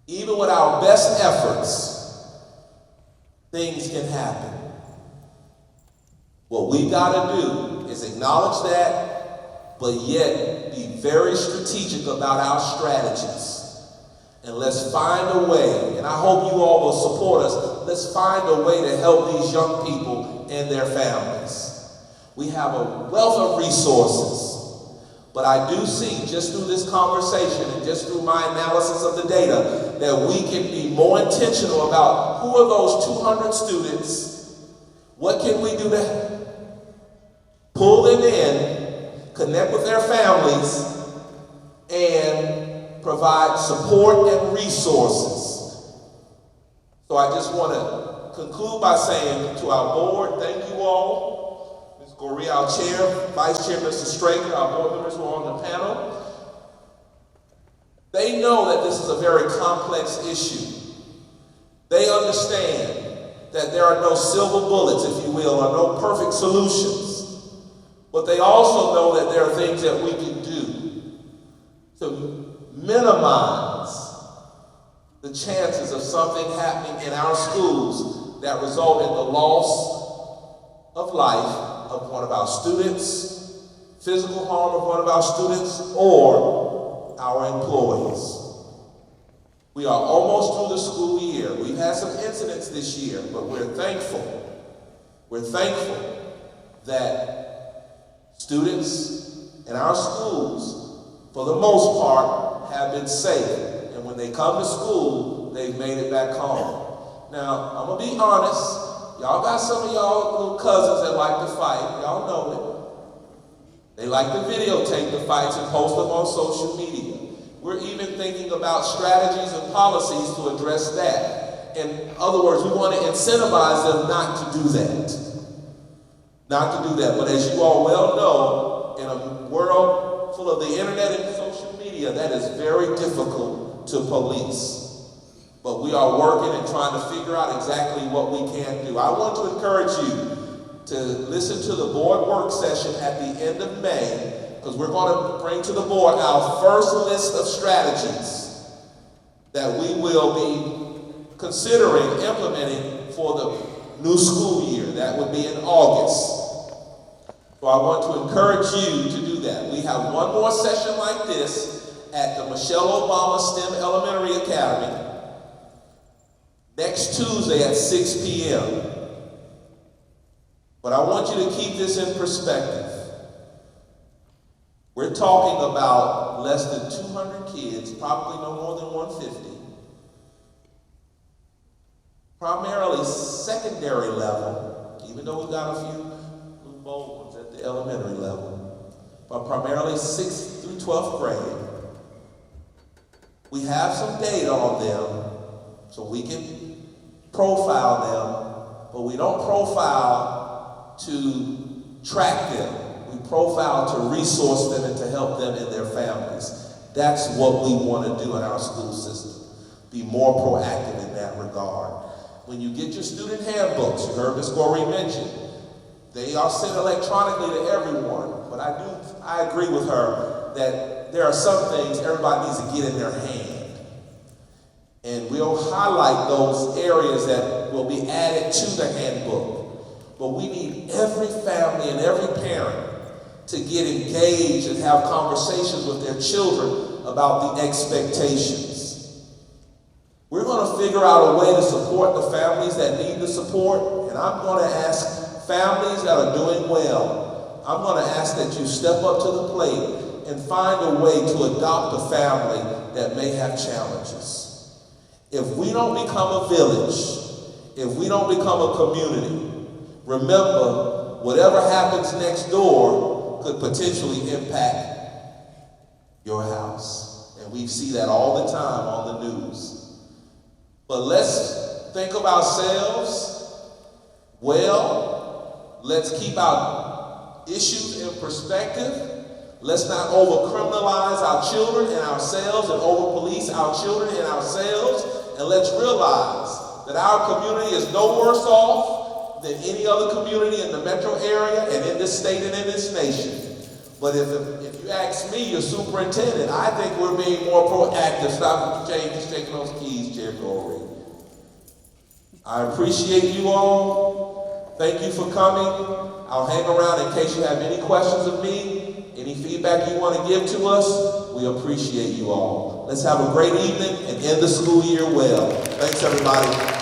Even with our best efforts, things can happen. What we gotta do is acknowledge that, but yet be very strategic about our strategies. And let's find a way, and I hope you all will support us, let's find a way to help these young people and their families. We have a wealth of resources, but I do see, just through this conversation and just through my analysis of the data, that we can be more intentional about who are those 200 students, what can we do to pull them in, connect with their families, and provide support and resources. So I just want to conclude by saying to our board, thank you all. Ms. Goree, our chair, Vice Chair Mr. Straker, our board members who are on the panel. They know that this is a very complex issue. They understand that there are no silver bullets, if you will, or no perfect solutions. But they also know that there are things that we can do to minimize the chances of something happening in our schools that result in the loss of life of one of our students, physical harm of one of our students, or our employees. We are almost through the school year. We've had some incidents this year, but we're thankful. We're thankful that students in our schools, for the most part, have been safe. And when they come to school, they've made it back home. Now, I'm gonna be honest. Y'all got some of y'all little cousins that like to fight. Y'all know it. They like to videotape the fights and post them on social media. We're even thinking about strategies and policies to address that. In other words, we want to incentivize them not to do that. Not to do that. But as you all well know, in a world full of the internet and social media, that is very difficult to police. But we are working and trying to figure out exactly what we can do. I want to encourage you to listen to the board work session at the end of May because we're going to bring to the board our first list of strategies that we will be considering implementing for the new school year. That would be in August. So I want to encourage you to do that. We have one more session like this at the Michelle Obama STEM Elementary Academy next Tuesday at 6 p.m. But I want you to keep this in perspective. We're talking about less than 200 kids, probably no more than 150. Primarily secondary level, even though we've got a few little bold ones at the elementary level, but primarily 6th through 12th grade. We have some data on them, so we can profile them, but we don't profile to track them. We profile to resource them and to help them and their families. That's what we want to do in our school system. Be more proactive in that regard. When you get your student handbooks, you heard Ms. Gorey mention, they are sent electronically to everyone, but I agree with her that there are some things everybody needs to get in their hand. And we'll highlight those areas that will be added to the handbook. But we need every family and every parent to get engaged and have conversations with their children about the expectations. We're going to figure out a way to support the families that need the support, and I'm going to ask families that are doing well, I'm going to ask that you step up to the plate and find a way to adopt a family that may have challenges. If we don't become a village, if we don't become a community, remember, whatever happens next door could potentially impact your house. And we see that all the time on the news. But let's think of ourselves well. Let's keep our issues in perspective. Let's not over-criminalize our children and ourselves and over-police our children and ourselves. And let's realize that our community is no worse off than any other community in the metro area and in this state and in this nation. But if you ask me, your superintendent, I think we're being more proactive. Stop shaking those keys, Chair Corey. I appreciate you all. Thank you for coming. I'll hang around in case you have any questions of me, any feedback you want to give to us. We appreciate you all. Let's have a great evening and end the school year well. Thanks, everybody.